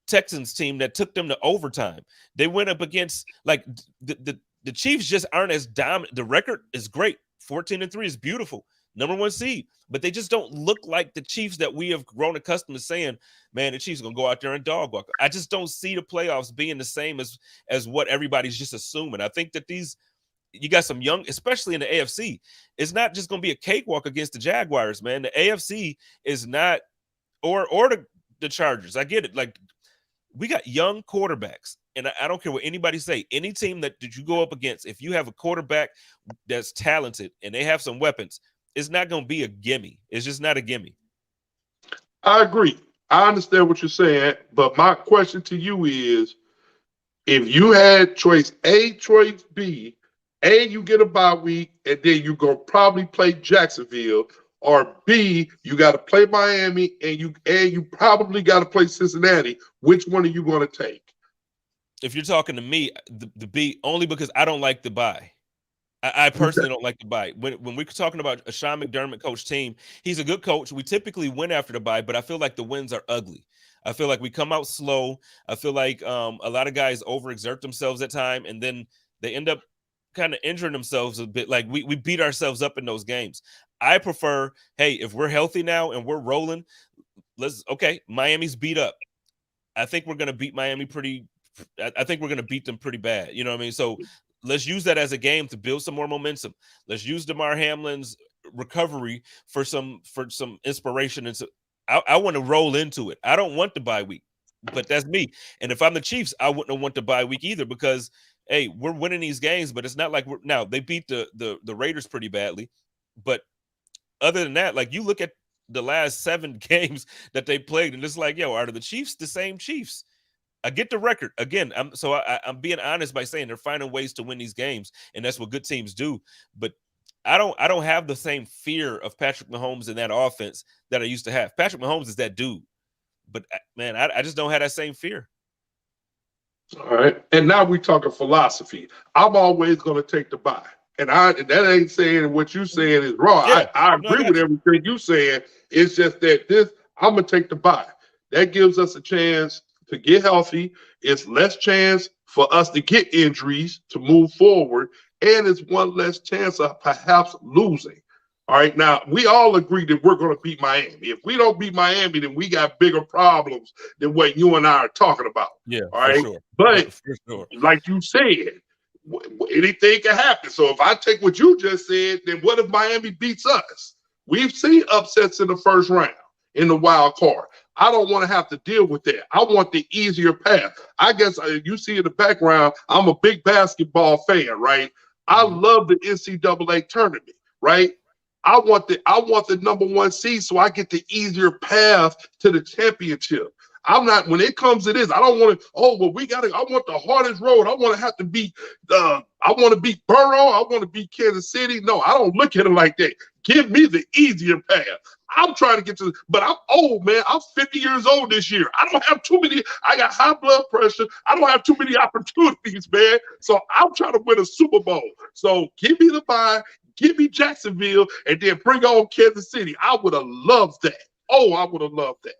Texans team that took them to overtime. They went up against, like, the Chiefs just aren't as dominant. The record is great. 14-3 is beautiful. Number 1 seed, but they just don't look like the Chiefs that we have grown accustomed to saying, man, the Chiefs are going to go out there and dog walk. I just don't see the playoffs being the same as what everybody's just assuming. I think that you got some young, especially in the AFC, it's not just going to be a cakewalk against the Jaguars, man. The AFC is not, or the Chargers. I get it. Like, we got young quarterbacks, and I don't care what anybody say. Any team that you go up against, if you have a quarterback that's talented and they have some weapons, it's not going to be a gimme. It's just not a gimme. I agree. I understand what you're saying, but my question to you is, if you had choice A, choice B, A, you get a bye week, and then you're going to probably play Jacksonville, or B, you got to play Miami, and you probably got to play Cincinnati, which one are you going to take? If you're talking to me, the B, only because I don't like the bye. I personally don't like the bye. When we're talking about a Sean McDermott coach team, he's a good coach. We typically win after the bye, but I feel like the wins are ugly. I feel like we come out slow. I feel like a lot of guys overexert themselves at time, and then they end up kind of injuring themselves a bit. Like, we beat ourselves up in those games. I prefer, hey, if we're healthy now and we're rolling, Miami's beat up. I think we're going to beat Miami pretty I think we're going to beat them pretty bad. You know what I mean? So let's use that as a game to build some more momentum. Let's use DeMar Hamlin's recovery for some inspiration. And so I want to roll into it. I don't want the bye week, but that's me. And if I'm the Chiefs, I wouldn't want the bye week either, because hey, we're winning these games, but it's not like now they beat the Raiders pretty badly. But other than that, like, you look at the last 7 games that they played, and it's like, yo, are the Chiefs the same Chiefs? I get the record again. I'm being honest by saying they're finding ways to win these games, and that's what good teams do. But I don't have the same fear of Patrick Mahomes in that offense that I used to have. Patrick Mahomes is that dude, but man, I just don't have that same fear. All right, and now we talking philosophy. I'm always going to take the bye, and that ain't saying what you saying is wrong. Yeah. I agree with everything you saying. It's just that I'm going to take the bye. That gives us a chance to get healthy. It's less chance for us to get injuries to move forward, and it's one less chance of perhaps losing. All right, now we all agree that we're going to beat Miami. If we don't beat Miami, then we got bigger problems than what you and I are talking about. Yeah, all right. Sure. But for sure, like you said, anything can happen. So if I take what you just said, then what if Miami beats us? We've seen upsets in the first round in the wild card. I don't want to have to deal with that. I want the easier path. I guess you see in the background, I'm a big basketball fan, right? I love the NCAA tournament, right? I want the number 1 seed, so I get the easier path to the championship. I'm not, when it comes to this, I don't want to, I want the hardest road. I want to have to beat, I want to beat Burrow. I want to beat Kansas City. No, I don't look at it like that. Give me the easier path. I'm trying to get to, but I'm old, man. I'm 50 years old this year. I don't have too many, I got high blood pressure. I don't have too many opportunities, man. So I'm trying to win a Super Bowl. So give me the bye, give me Jacksonville, and then bring on Kansas City. I would have loved that. Oh, I would have loved that.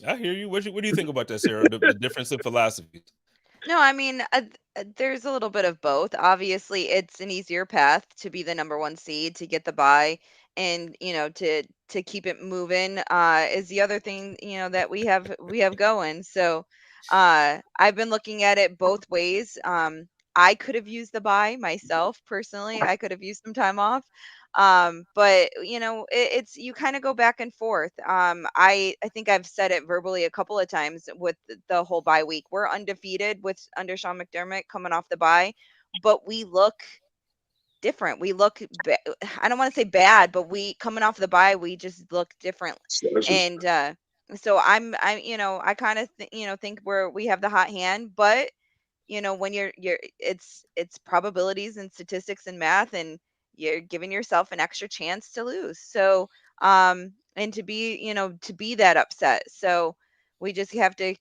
I hear you. What do you think about that, Sarah? The difference in philosophy. No, I mean, there's a little bit of both. Obviously, it's an easier path to be the number 1 seed, to get the bye, and to keep it moving is the other thing that we have going. So I've been looking at it both ways. I could have used the bye myself personally. I could have used some time off. But it's you kind of go back and forth. I think I've said it verbally a couple of times with the whole bye week. We're undefeated under Sean McDermott coming off the bye, but we look different. We look I don't want to say bad, but we coming off the bye, we just look different. And so I kind of think we have the hot hand, but when you're it's probabilities and statistics and math, and you're giving yourself an extra chance to lose. So and to be that upset. So we just have to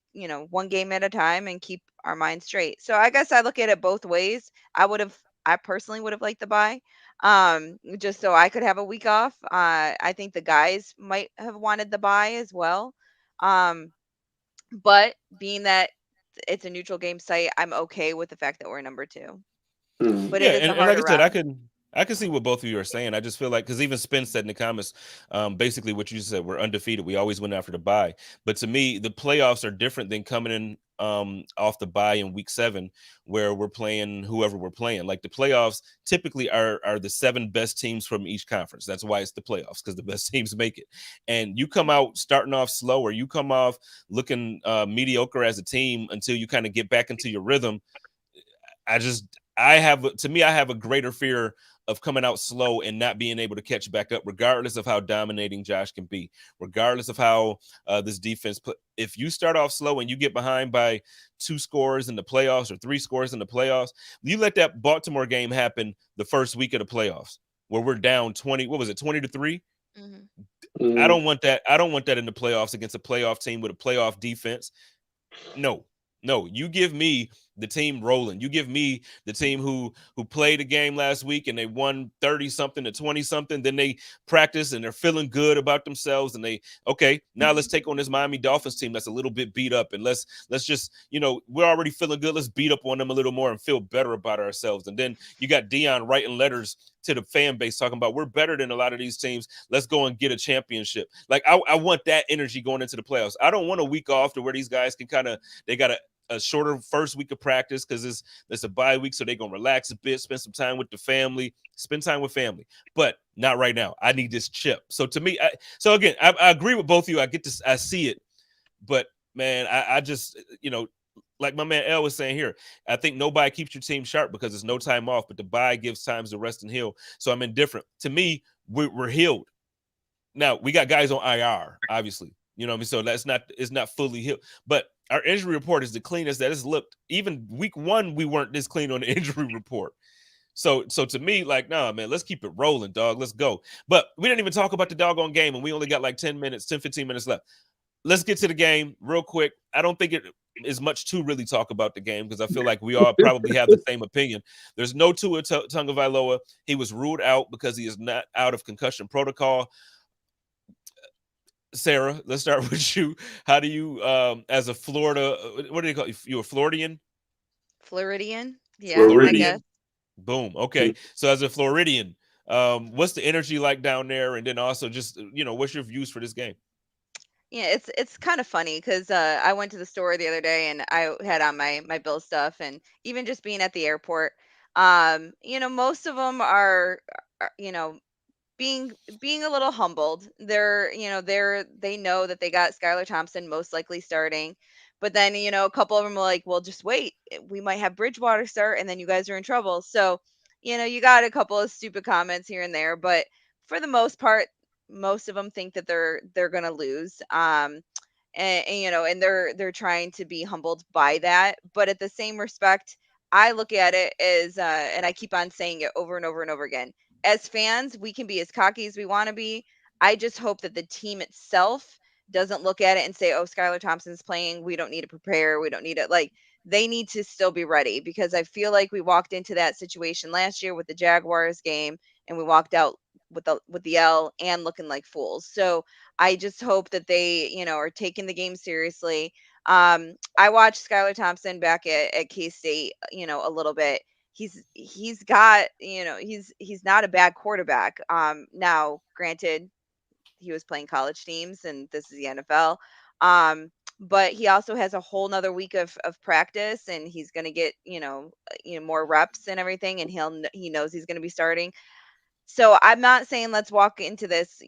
one game at a time and keep our mind straight. So I guess I look at it both ways. I personally would have liked the bye, just so I could have a week off. I think the guys might have wanted the bye as well, but being that it's a neutral game site, I'm okay with the fact that we're number 2. But Yeah, it is a and like harder I said, route. I can see what both of you are saying. I just feel like, because even Spence said in the comments, basically what you said, we're undefeated. We always win after the bye. But to me, the playoffs are different than coming in off the bye in week 7, where we're playing whoever we're playing. Like, the playoffs typically are the 7 best teams from each conference. That's why it's the playoffs, because the best teams make it. And you come out starting off slow, or you come off looking mediocre as a team until you kind of get back into your rhythm. I have a greater fear of coming out slow and not being able to catch back up, regardless of how dominating Josh can be, regardless of how this defense if you start off slow and you get behind by 2 scores in the playoffs or 3 scores in the playoffs, you let that Baltimore game happen the first week of the playoffs, where we're down 20, what was it, 20-3? Mm-hmm. I don't want that. I don't want that in the playoffs against a playoff team with a playoff defense. No, you give me the team rolling. You give me the team who played a game last week and they won 30-something to 20-something. Then they practice and they're feeling good about themselves. And now let's take on this Miami Dolphins team that's a little bit beat up. And let's just, we're already feeling good. Let's beat up on them a little more and feel better about ourselves. And then you got Dion writing letters to the fan base talking about, we're better than a lot of these teams. Let's go and get a championship. Like, I want that energy going into the playoffs. I don't want a week off to where these guys can they got to a shorter first week of practice because it's a bye week, so they're gonna relax a bit, spend some time with the family, spend time with family. But not right now. I need this chip. So to me, I agree with both of you. I get this, I see it, but man, I just like my man L was saying here, I think nobody keeps your team sharp because there's no time off, but the bye gives times to rest and heal. So I'm indifferent. To me, we're healed. Now we got guys on IR, obviously. You know what I mean? So it's not fully healed. But our injury report is the cleanest that it's looked. Even week 1, we weren't this clean on the injury report. So to me, like, nah, man, let's keep it rolling, dog. Let's go. But we didn't even talk about the doggone game, and we only got like 15 minutes left. Let's get to the game real quick. I don't think it is much to really talk about the game because I feel like we all probably have the same opinion. There's no Tua Tagovailoa. He was ruled out because he is not out of concussion protocol. Sarah, let's start with you. How do you, as a Florida, what do they call you? You a Floridian? Floridian? Yeah, Floridian. I guess. Boom. Okay. So as a Floridian, what's the energy like down there? And then also just, what's your views for this game? Yeah, it's kind of funny because I went to the store the other day and I had on my Bill stuff, and even just being at the airport, most of them are being a little humbled. They know that they got Skylar Thompson most likely starting, but then a couple of them are like, well, just wait, we might have Bridgewater start, and then you guys are in trouble. So you got a couple of stupid comments here and there, but for the most part, most of them think that they're gonna lose. And they're trying to be humbled by that, but at the same respect, I look at it as and I keep on saying it over and over and over again, as fans, we can be as cocky as we want to be. I just hope that the team itself doesn't look at it and say, oh, Skylar Thompson's playing, we don't need to prepare, we don't need it. Like, they need to still be ready, because I feel like we walked into that situation last year with the Jaguars game, and we walked out with the L and looking like fools. So I just hope that they, are taking the game seriously. I watched Skylar Thompson back at K-State, a little bit. He's got, he's not a bad quarterback. Now, granted, he was playing college teams and this is the NFL. But he also has a whole nother week of practice, and he's going to get, more reps and everything. And he knows he's going to be starting. So I'm not saying let's walk into this,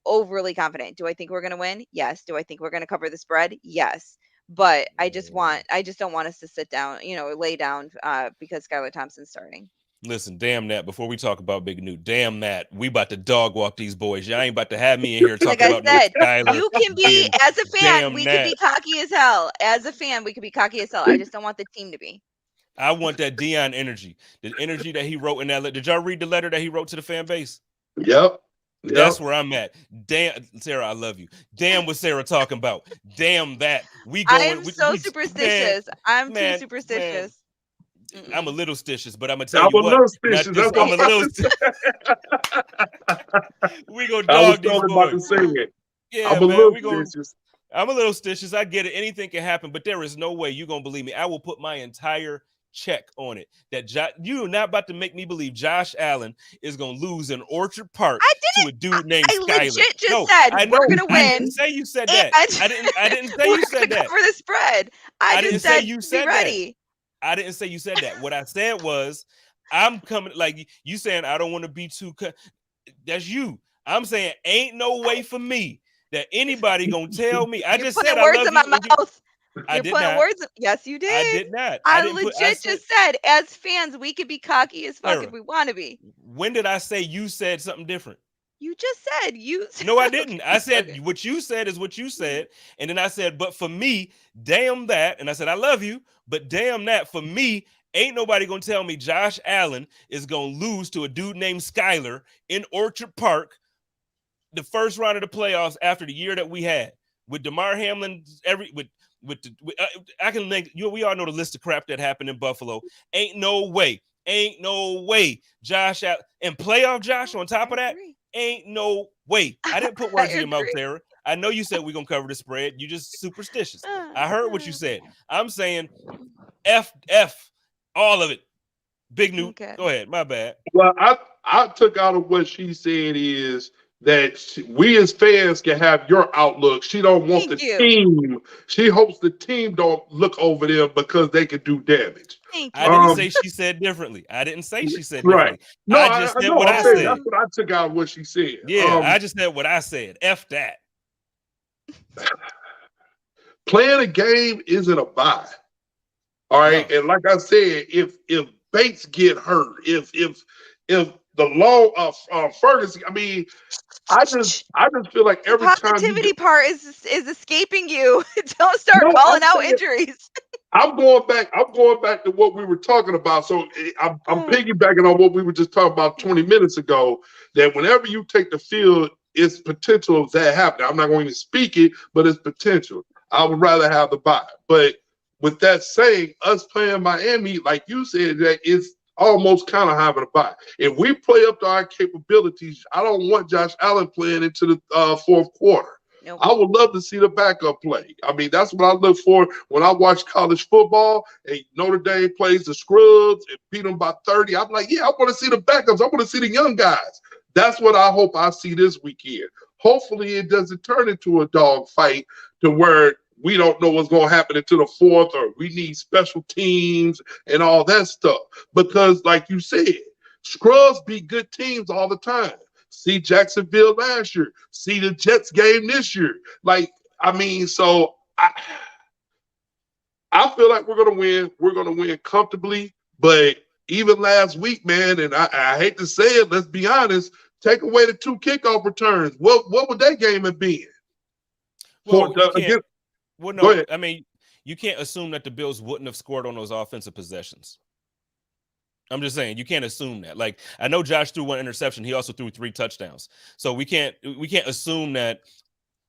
overly confident. Do I think we're going to win? Yes. Do I think we're going to cover the spread? Yes. But I just don't want us to sit down, or lay down because Skylar Thompson's starting. Listen, damn that. Before we talk about Big New, damn that. We about to dog walk these boys. Y'all ain't about to have me in here talking Like I about said, no Skylar. you can be, as a fan, we can be cocky as hell. As a fan, we can be cocky as hell. I just don't want the team to be. I want that Deion energy. The energy that he wrote in that letter. Did y'all read the letter that he wrote to the fan base? Yep. That's where I'm at. Damn, Sarah, I love you. Damn what Sarah talking about. Damn that. I'm so superstitious. Man, I'm too superstitious. I'm a little stitious, but I'm gonna tell you what. I'm a little. We gonna dog these boys. Yeah, I'm a man. little stitious. I'm a little stitious. I get it. Anything can happen, but there is no way you're gonna believe me. I will put my entire check on it that you're not about to make me believe Josh Allen is gonna lose in Orchard Park to a dude named Skylar. I legit just said we're gonna win. I didn't say you said that. I didn't say you said that. For the spread, I just said you said ready. I didn't say you said that. What I said was, I'm coming, like you saying, I don't want to be too. That's you. I'm saying, ain't no way for me that anybody gonna tell me. I just said words I love in my mouth. You're putting words. Yes, you did. I did not. I legit just said, as fans, we could be cocky as fuck if we want to be. When did I say you said something different? You just said you. No, I didn't. I said what you said is what you said, and then I said, but for me, damn that, and I said I love you, but damn that, for me, ain't nobody gonna tell me Josh Allen is gonna lose to a dude named Skylar in Orchard Park, the first round of the playoffs after the year that we had with DeMar Hamlin. I can link you. We all know the list of crap that happened in Buffalo. Ain't no way. Josh Allen and playoff Josh on top of that. Ain't no way. I didn't put words in your mouth, Sarah. I know you said we're going to cover the spread. You just superstitious. I heard what you said. I'm saying F, all of it. Big Newt. Okay. Go ahead. My bad. Well, I took out of what she said is that we as fans can have your outlook. She don't want the Thank you. team. She hopes the team don't look over them because they can do damage. Thank I you. didn't Um, say she said differently. I didn't say she said right. differently. No, I just I said know. what I'm I saying that's said. what I took out of what she said. Yeah, I just said what I said. F that. Playing a game isn't a bye. All right, No. and like I said, if Bates get hurt, if the law of Ferguson, I mean, I just feel like The every time you positivity part is escaping you. Don't start no, calling I'm out saying injuries. I'm going back. I'm going back to what we were talking about. So I'm piggybacking on what we were just talking about 20 minutes ago. That whenever you take the field, it's potential of that happening. I'm not going to speak it, but it's potential. I would rather have the bye. But with that saying, us playing Miami, like you said, that it's almost kind of having a bye. If we play up to our capabilities, I don't want Josh Allen playing into the fourth quarter. Nope. I would love to see the backup play. I mean, that's what I look for when I watch college football and Notre Dame plays the scrubs and beat them by 30. I'm like, yeah, I want to see the backups. I want to see the young guys. That's what I hope I see this weekend. Hopefully, it doesn't turn into a dog fight to where we don't know what's going to happen into the fourth or we need special teams and all that stuff. Because, like you said, scrubs beat good teams all the time. See Jacksonville last year. See the Jets game this year. Like, I mean, so I feel like we're gonna win. We're gonna win comfortably. But even last week, man, and I hate to say it, let's be honest. Take away the 2 kickoff returns. What would that game have been? Well, you can't. Again, Well, go no. ahead. I mean, you can't assume that the Bills wouldn't have scored on those offensive possessions. I'm just saying you can't assume that. Like I know Josh threw 1 interception. He also threw 3 touchdowns. So we can't assume that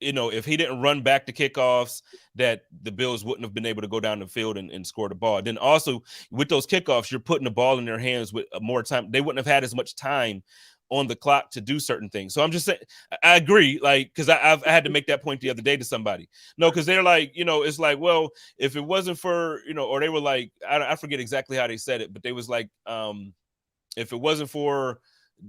if he didn't run back to kickoffs, that the Bills wouldn't have been able to go down the field and score the ball. Then also with those kickoffs, you're putting the ball in their hands with more time. They wouldn't have had as much time on the clock to do certain things. So I'm just saying, I agree, like, because I had to make that point the other day to somebody. No, because they're like, it's like, well, if it wasn't for, or they were like, I forget exactly how they said it, but they was like, if it wasn't for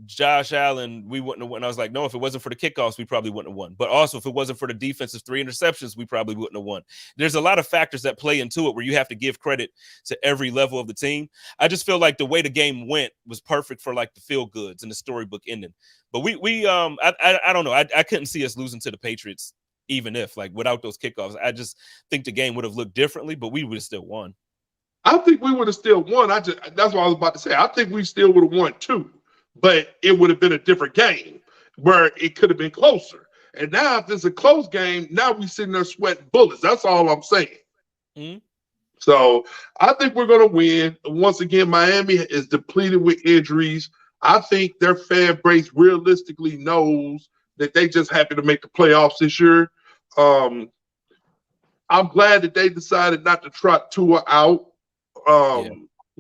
Josh Allen, we wouldn't have won. I was like, no, if it wasn't for the kickoffs, we probably wouldn't have won. But also, if it wasn't for the defensive 3 interceptions, we probably wouldn't have won. There's a lot of factors that play into it where you have to give credit to every level of the team. I just feel like the way the game went was perfect for like the feel goods and the storybook ending. But I don't know. I couldn't see us losing to the Patriots, even if like without those kickoffs. I just think the game would have looked differently, but we would have still won. I think we would have still won. That's what I was about to say. I think we still would have won too, but it would have been a different game where it could have been closer. And now, if it's a close game, now we sitting there sweating bullets. That's all I'm saying. Mm-hmm. So I think we're going to win. Once again, Miami is depleted with injuries. I think their fan base realistically knows that they just happy to make the playoffs this year. I'm glad that they decided not to trot Tua out.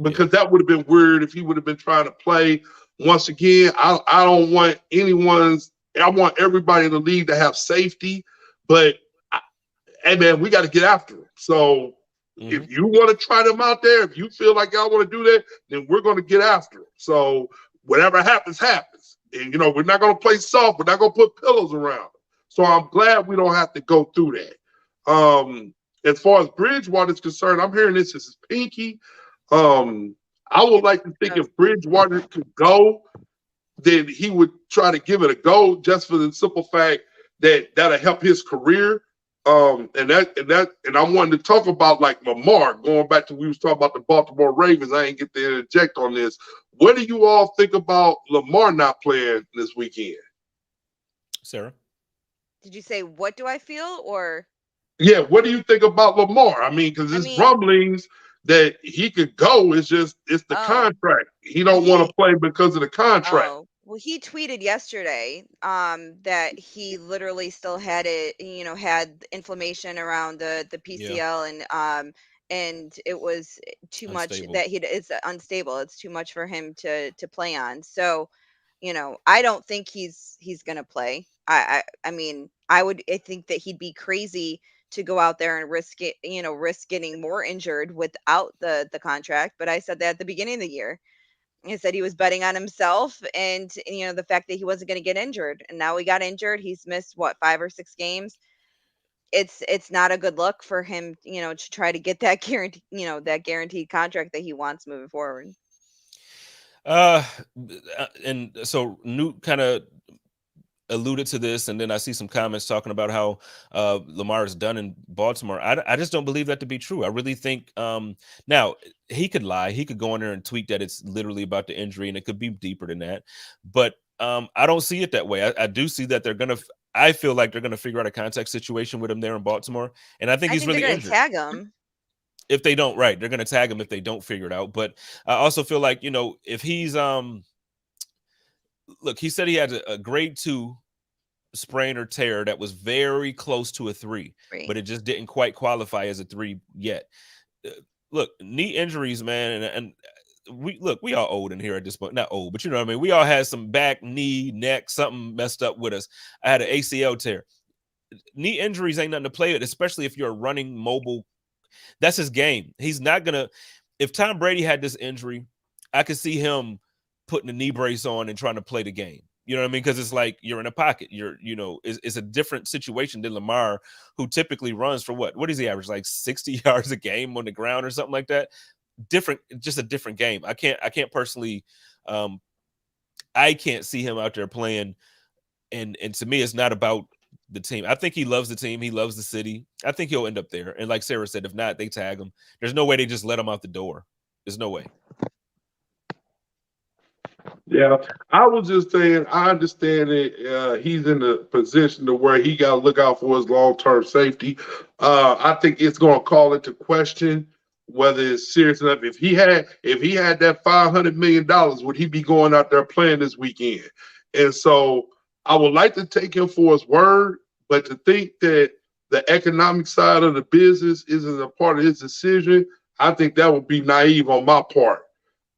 Because that would have been weird if he would have been trying to play. Once again, I don't want I want everybody in the league to have safety, but hey man, we got to get after him. So if you want to try them out there, if you feel like y'all want to do that, then we're going to get after him. So whatever happens, happens. And we're not going to play soft. We're not going to put pillows around him. So I'm glad we don't have to go through that. As far as Bridgewater is concerned, I'm hearing this is pinky. I would like to think if Bridgewater could go, then he would try to give it a go just for the simple fact that that'll help his career. And I wanted to talk about like Lamar, going back to we was talking about the Baltimore Ravens. I ain't get to interject on this. What do you all think about Lamar not playing this weekend? Sarah? Did you say what do I feel or? Yeah, what do you think about Lamar? I mean, because there's rumblings that he could go. It's the contract. He don't want to play because of the contract. Oh, well, he tweeted yesterday that he literally still had it, had inflammation around the PCL and it was too unstable. Much that it's unstable. It's too much for him to play on. So, I don't think he's gonna play. I mean, I think that he'd be crazy to go out there and risk getting more injured without the contract. But I said that at the beginning of the year. He said he was betting on himself and, the fact that he wasn't going to get injured. And now he got injured. He's missed, what, 5 or 6 games? It's not a good look for him, to try to get that guaranteed contract that he wants moving forward. And so Newt kind of alluded to this, and then I see some comments talking about how Lamar is done in Baltimore. I just don't believe that to be true. I really think now he could lie. He could go in there and tweet that it's literally about the injury, and it could be deeper than that. But I don't see it that way. I do see that I feel like they're gonna figure out a contact situation with him there in Baltimore, and I think he's really they're injured. tag him. If they don't, right, they're gonna tag him if they don't figure it out. But I also feel like, if he's look, he said he had a grade 2 sprain or tear that was very close to a 3, but it just didn't quite qualify as a 3 yet. Look, knee injuries, man, and we all old in here at this point. Not old, but you know what I mean. We all had some back, knee, neck, something messed up with us. I had an ACL tear. Knee injuries ain't nothing to play with, especially if you're a running mobile. That's his game. He's not gonna. If Tom Brady had this injury, I could see him putting a knee brace on and trying to play the game. You know what I mean? Because it's like you're in a pocket. It's a different situation than Lamar, who typically runs for what does he average? Like 60 yards a game on the ground or something like that. Just a different game. I can't personally, I can't see him out there playing. And to me, it's not about the team. I think he loves the team. He loves the city. I think he'll end up there. And like Sarah said, if not, they tag him. There's no way they just let him out the door. There's no way. Yeah, I was just saying, I understand that he's in a position to where he got to look out for his long-term safety. I think it's going to call into question whether it's serious enough. If he had that $500 million, would he be going out there playing this weekend? And so I would like to take him for his word, but to think that the economic side of the business isn't a part of his decision, I think that would be naive on my part.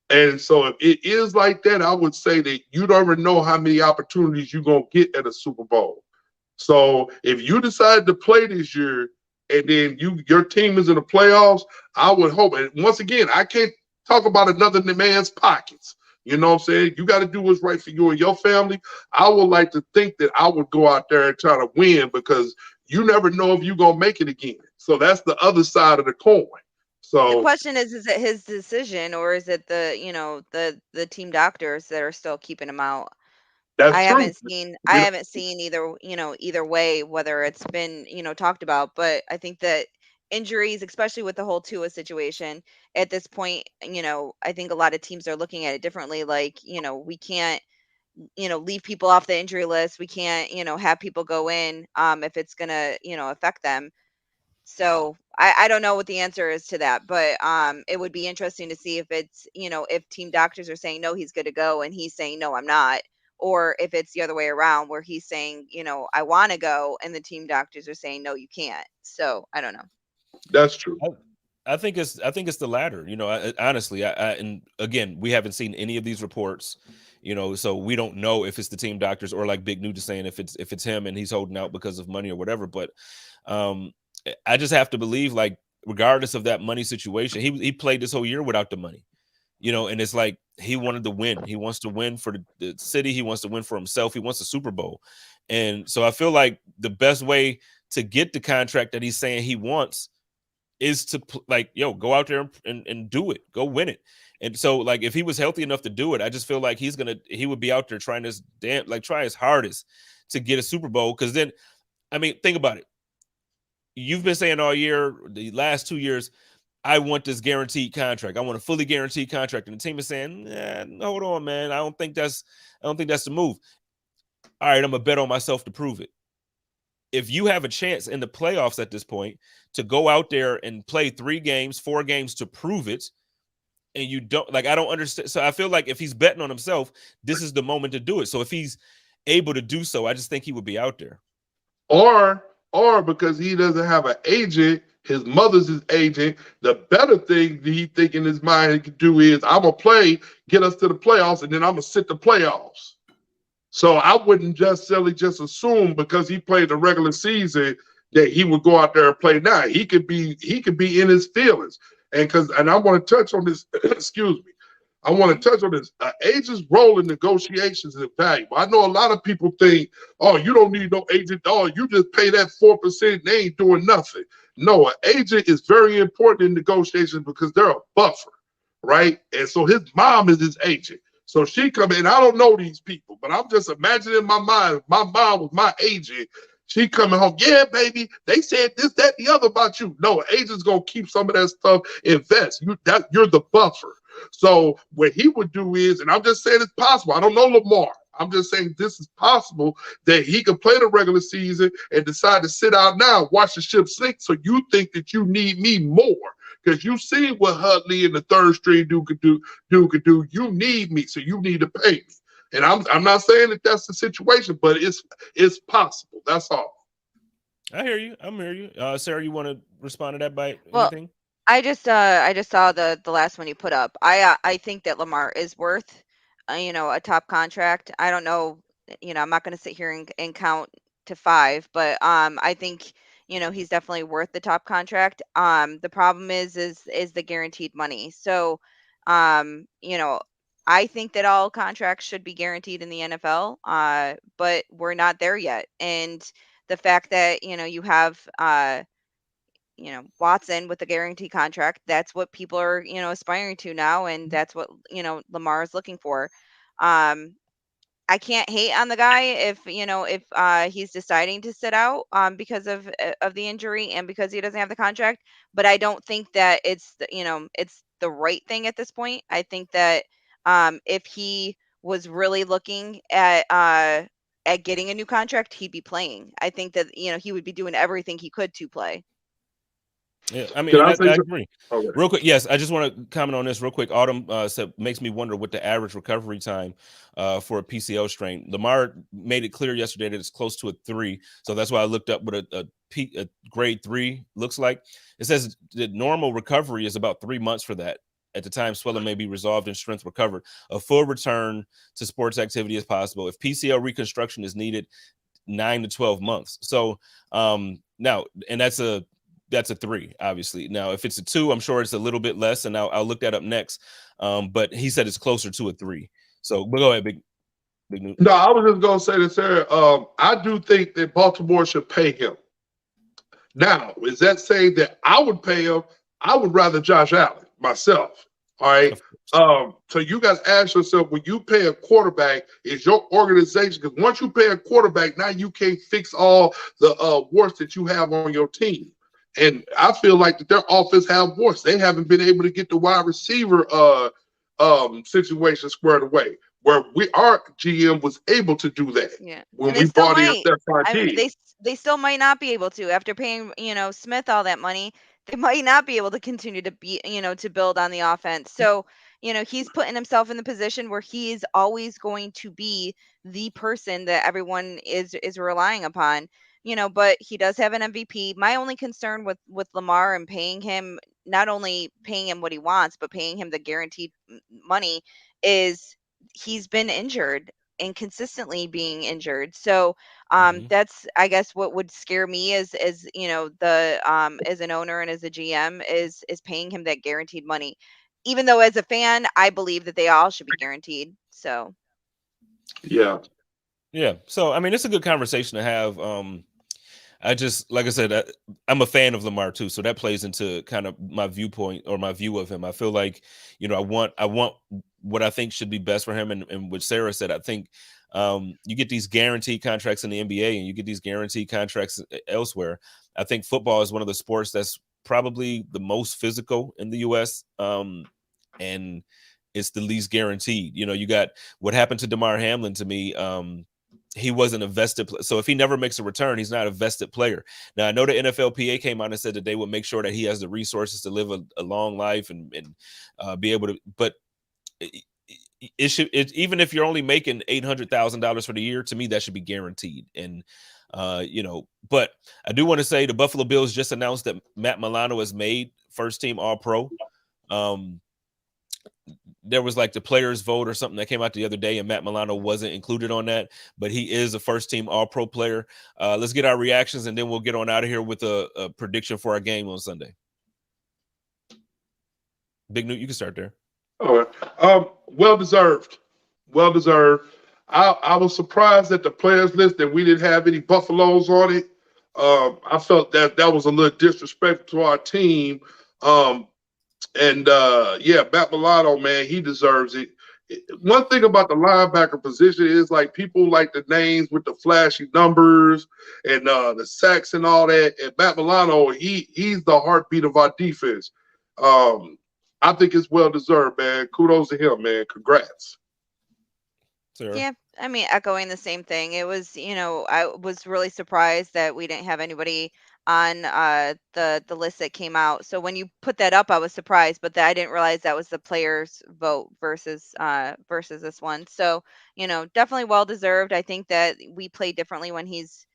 And so if it is like that, I would say that you don't even know how many opportunities you're going to get at a Super Bowl. So if you decide to play this year and then your team is in the playoffs, I would hope. And once again, I can't talk about another man's pockets. You know what I'm saying? You got to do what's right for you and your family. I would like to think that I would go out there and try to win, because you never know if you're going to make it again. So that's the other side of the coin. So the question is it his decision, or is it the team doctors that are still keeping him out? That's I true. haven't seen either way, whether it's been, talked about, but I think that injuries, especially with the whole Tua situation at this point, I think a lot of teams are looking at it differently. Like, we can't, leave people off the injury list. We can't, have people go in if it's going to, affect them. So I don't know what the answer is to that, but it would be interesting to see if it's, if team doctors are saying, no, he's good to go, and he's saying, no, I'm not. Or if it's the other way around, where he's saying, I want to go, and the team doctors are saying, no, you can't. So I don't know. That's true. I think it's the latter. Honestly, and again, we haven't seen any of these reports. So we don't know if it's the team doctors or, like Big Newt is saying, if it's him and he's holding out because of money or whatever. But I just have to believe, like, regardless of that money situation, he played this whole year without the money. And it's like he wanted to win. He wants to win for the city. He wants to win for himself. He wants a Super Bowl. And so I feel like the best way to get the contract that he's saying he wants is to go out there and do it, go win it. And so, like, if he was healthy enough to do it, I just feel like he would be out there trying try his hardest to get a Super Bowl. Because then, I mean, think about it. You've been saying all year, the last 2 years, I want this guaranteed contract. I want a fully guaranteed contract. And the team is saying, hold on, man. I don't think that's the move. All right, I'm going to bet on myself to prove it. If you have a chance in the playoffs at this point to go out there and play 3 games, 4 games to prove it, and you don't, like, I don't understand. So I feel like if he's betting on himself, this is the moment to do it. So if he's able to do so, I just think he would be out there. Or because he doesn't have an agent, his mother's his agent, the better thing that he think in his mind he can do is, I'm going to get us to the playoffs, and then I'm going to sit the playoffs. So I wouldn't just assume because he played the regular season that he would go out there and play now. He could be in his feelings. And I want to touch on this, excuse me. I want to touch on this. Agent's role in negotiations is valuable. I know a lot of people think, oh, you don't need no agent. Oh, you just pay that 4%. They ain't doing nothing. No, an agent is very important in negotiations because they're a buffer, right? And so his mom is his agent. So she come in. I don't know these people, but I'm just imagining in my mind, if my mom was my agent. She coming home, yeah, baby. They said this, that, the other about you. No, agent's gonna keep some of that stuff, invest. You're the buffer. So what he would do is, and I'm just saying it's possible. I don't know Lamar. I'm just saying this is possible that he could play the regular season and decide to sit out now, watch the ship sink. So you think that you need me more because you see what Hudley and the third string dude could do. You need me, so you need to pay me. And I'm not saying that that's the situation, but it's possible. That's all. I hear you. I'm hear you. Sarah, you want to respond to that by Well, anything? I just saw the last one you put up. I think that Lamar is worth a top contract. I don't know, I'm not going to sit here and count to 5, but I think he's definitely worth the top contract. The problem is the guaranteed money. So I think that all contracts should be guaranteed in the NFL, but we're not there yet. And the fact that you have Watson with a guarantee contract, that's what people are, aspiring to now. And that's what, Lamar is looking for. Um, I can't hate on the guy if he's deciding to sit out because of the injury and because he doesn't have the contract, but I don't think that it's the right thing at this point. I think that if he was really looking at getting a new contract, he'd be playing. I think that he would be doing everything he could to play. Yeah, I mean, Can and I say I something? agree. Okay. Real quick, yes, I just want to comment on this real quick. Autumn said makes me wonder what the average recovery time for a PCL strain. Lamar made it clear yesterday that it's close to a 3, so that's why I looked up what a grade 3 looks like. It says the normal recovery is about 3 months for that. At the time, swelling may be resolved and strength recovered. A full return to sports activity is possible. If PCL reconstruction is needed, 9 to 12 months. So now, and that's a 3, obviously. Now, if it's a 2, I'm sure it's a little bit less, and I'll look that up next. But he said it's closer to a 3. So, but go ahead, Big News. No, I was just gonna say this, Sarah. I do think that Baltimore should pay him. Now, is that saying that I would pay him? I would rather Josh Allen myself. All right. So you guys ask yourself, when you pay a quarterback, is your organization, because once you pay a quarterback, now you can't fix all the warts that you have on your team. And I feel like that their offense have warts. They haven't been able to get the wide receiver situation squared away. Where our GM was able to do that. Yeah. When And we they still brought in might. Stephon Diggs. They still might not be able to after paying, Smith all that money. They might not be able to continue to be, to build on the offense. So, he's putting himself in the position where he is always going to be the person that everyone is relying upon. But he does have an MVP. My only concern with Lamar and paying him, not only paying him what he wants, but paying him the guaranteed money, is he's been injured and consistently being injured. So that's, I guess, what would scare me as the as an owner and as a GM is paying him that guaranteed money. Even though as a fan, I believe that they all should be guaranteed. So Yeah. So I mean, it's a good conversation to have. I just, like I said, I'm a fan of Lamar too, so that plays into kind of my viewpoint or my view of him. I feel like, I want what I think should be best for him, and what Sarah said. I think you get these guaranteed contracts in the NBA, and you get these guaranteed contracts elsewhere. I think football is one of the sports that's probably the most physical in the U.S. And it's the least guaranteed. You got what happened to Damar Hamlin. To me, he wasn't a vested player. So if he never makes a return, he's not a vested player. Now, I know the NFLPA came out and said that they would make sure that he has the resources to live a long life and be able to, but even if you're only making $800,000 for the year, to me, that should be guaranteed. And, but I do want to say the Buffalo Bills just announced that Matt Milano has made first team All-Pro. There was like the players vote or something that came out the other day, and Matt Milano wasn't included on that, but he is a first team All-Pro player. Let's get our reactions, and then we'll get on out of here with a prediction for our game on Sunday. Big Newt, you can start there. All right. Well deserved. Well deserved. I was surprised at the players list that we didn't have any Buffaloes on it. I felt that was a little disrespectful to our team. Um, and yeah, Matt Milano, man, he deserves it. One thing about the linebacker position is like people like the names with the flashy numbers and the sacks and all that. And Matt Milano, he's the heartbeat of our defense. Um, I think it's well deserved, man. Kudos to him, man. Congrats. Sarah? Yeah, I mean, echoing the same thing. It was, I was really surprised that we didn't have anybody on the list that came out. So when you put that up, I was surprised, but I didn't realize that was the players' vote versus this one. So, definitely well deserved. I think that we play differently when he's,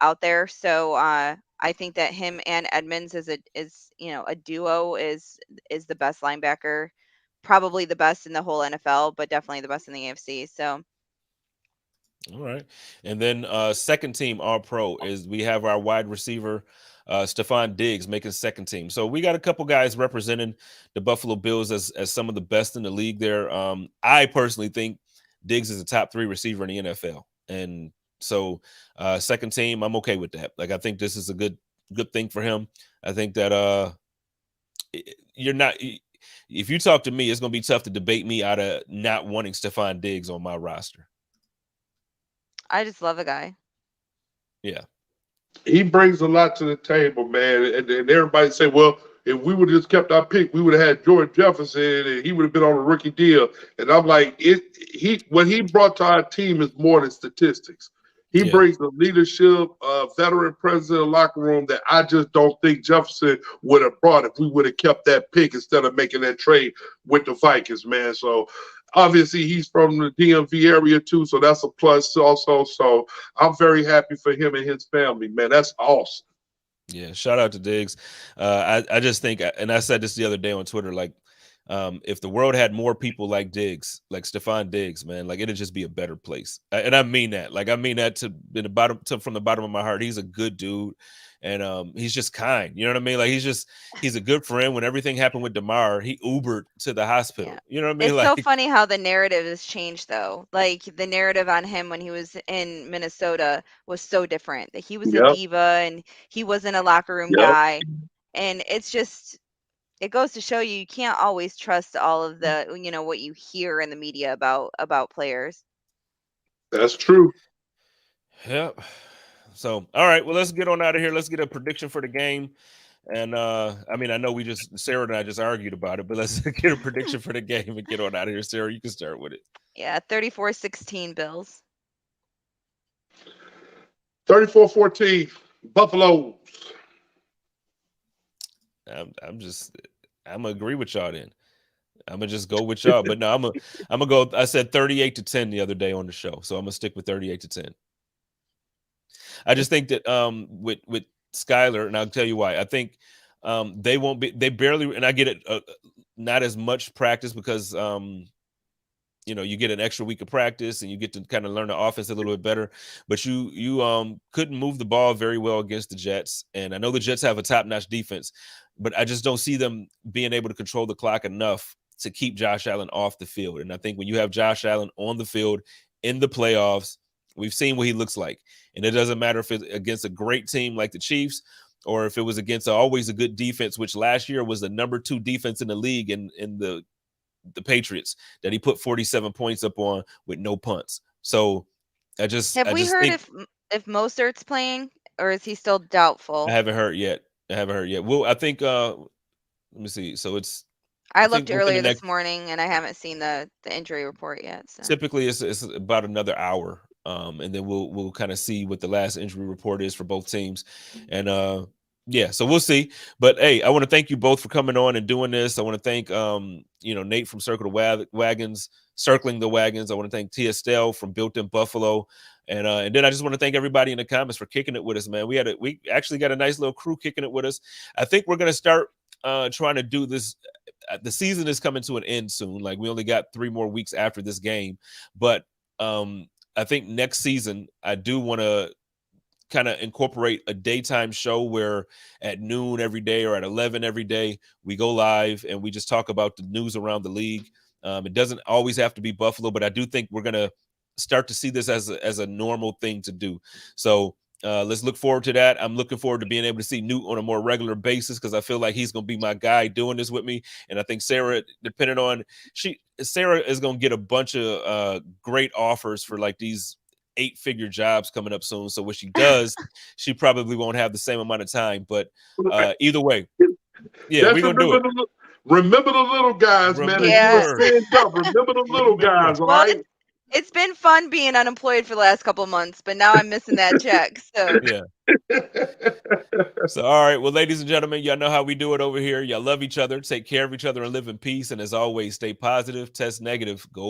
out there. So I think that him and Edmonds is a duo is the best linebacker, probably the best in the whole NFL, but definitely the best in the AFC. So All right. And then second team All Pro is we have our wide receiver Stephon Diggs making second team. So we got a couple guys representing the Buffalo Bills as some of the best in the league there. I personally think Diggs is a top 3 receiver in the NFL. And so second team, I'm okay with that. Like I think this is a good thing for him. I think that you're not if you talk to me, it's going to be tough to debate me out of not wanting Stephon Diggs on my roster. I just love a guy. Yeah. He brings a lot to the table, man. And everybody say, well, if we would have just kept our pick, we would have had Jordan Jefferson and he would have been on a rookie deal. And I'm like, what he brought to our team is more than statistics. He brings the leadership, veteran presence in the locker room that I just don't think Jefferson would have brought if we would have kept that pick instead of making that trade with the Vikings, man. So obviously he's from the DMV area too, so that's a plus also. So I'm very happy for him and his family, man. That's awesome. Yeah, shout out to Diggs. I just think, and I said this the other day on Twitter, like if the world had more people like Diggs, like Stephon Diggs, man, like it'd just be a better place. And I mean that, like I mean that from the bottom of my heart. He's a good dude, and he's just kind. You know what I mean? Like he's a good friend. When everything happened with DeMar, he Ubered to the hospital. Yeah. You know what I mean? It's Like so funny how the narrative has changed though. Like the narrative on him when he was in Minnesota was so different. That he was a Yep. diva and he wasn't a locker room Yep. guy. And it goes to show you can't always trust all of the what you hear in the media about players. That's true. Yep. So, all right, well, let's get on out of here. Let's get a prediction for the game. And I mean, I know Sarah and I just argued about it, but let's get a prediction for the game and get on out of here. Sarah, you can start with it. Yeah, 34-16 Bills. 34-14 Buffalo. I'm gonna agree with y'all then. I'm gonna just go with y'all. But no, I'm gonna go. I said 38-10 the other day on the show, so I'm gonna stick with 38-10. I just think that with Skyler, and I'll tell you why. I think they barely, and I get it, not as much practice because you get an extra week of practice and you get to kind of learn the offense a little bit better. But you couldn't move the ball very well against the Jets, and I know the Jets have a top-notch defense, but I just don't see them being able to control the clock enough to keep Josh Allen off the field. And I think when you have Josh Allen on the field in the playoffs, we've seen what he looks like. And it doesn't matter if it's against a great team like the Chiefs or if it was against always a good defense, which last year was the number 2 defense in the league in the Patriots that he put 47 points up on with no punts. So I just heard if Mostert's playing or is he still doubtful? I haven't heard yet. Well, I think let me see. So I looked earlier this morning and I haven't seen the injury report yet. So. Typically it's about another hour. And then we'll kind of see what the last injury report is for both teams. And yeah, so we'll see. But hey, I want to thank you both for coming on and doing this. I want to thank Nate from Circling the Wagons. I want to thank Tia Stell from Built in Buffalo. And then I just want to thank everybody in the comments for kicking it with us, man. We actually got a nice little crew kicking it with us. I think we're gonna start trying to do this. The season is coming to an end soon. Like we only got 3 more weeks after this game, but I think next season I do want to kind of incorporate a daytime show where at noon every day or at 11 every day we go live and we just talk about the news around the league. It doesn't always have to be Buffalo, but I do think we're going to start to see this as a normal thing to do. So let's look forward to that. I'm looking forward to being able to see Newt on a more regular basis because I feel like he's going to be my guy doing this with me. And I think Sarah, depending on Sarah is going to get a bunch of great offers for like these 8-figure jobs coming up soon. So when she does, she probably won't have the same amount of time. But either way, yeah, we're going to do it. Remember the little guys, man. Yeah. Remember the little guys, all Well, right? it's been fun being unemployed for the last couple of months, but now I'm missing that check. So yeah. So all right, well, ladies and gentlemen, y'all know how we do it over here. Y'all love each other, take care of each other, and live in peace. And as always, stay positive, test negative, go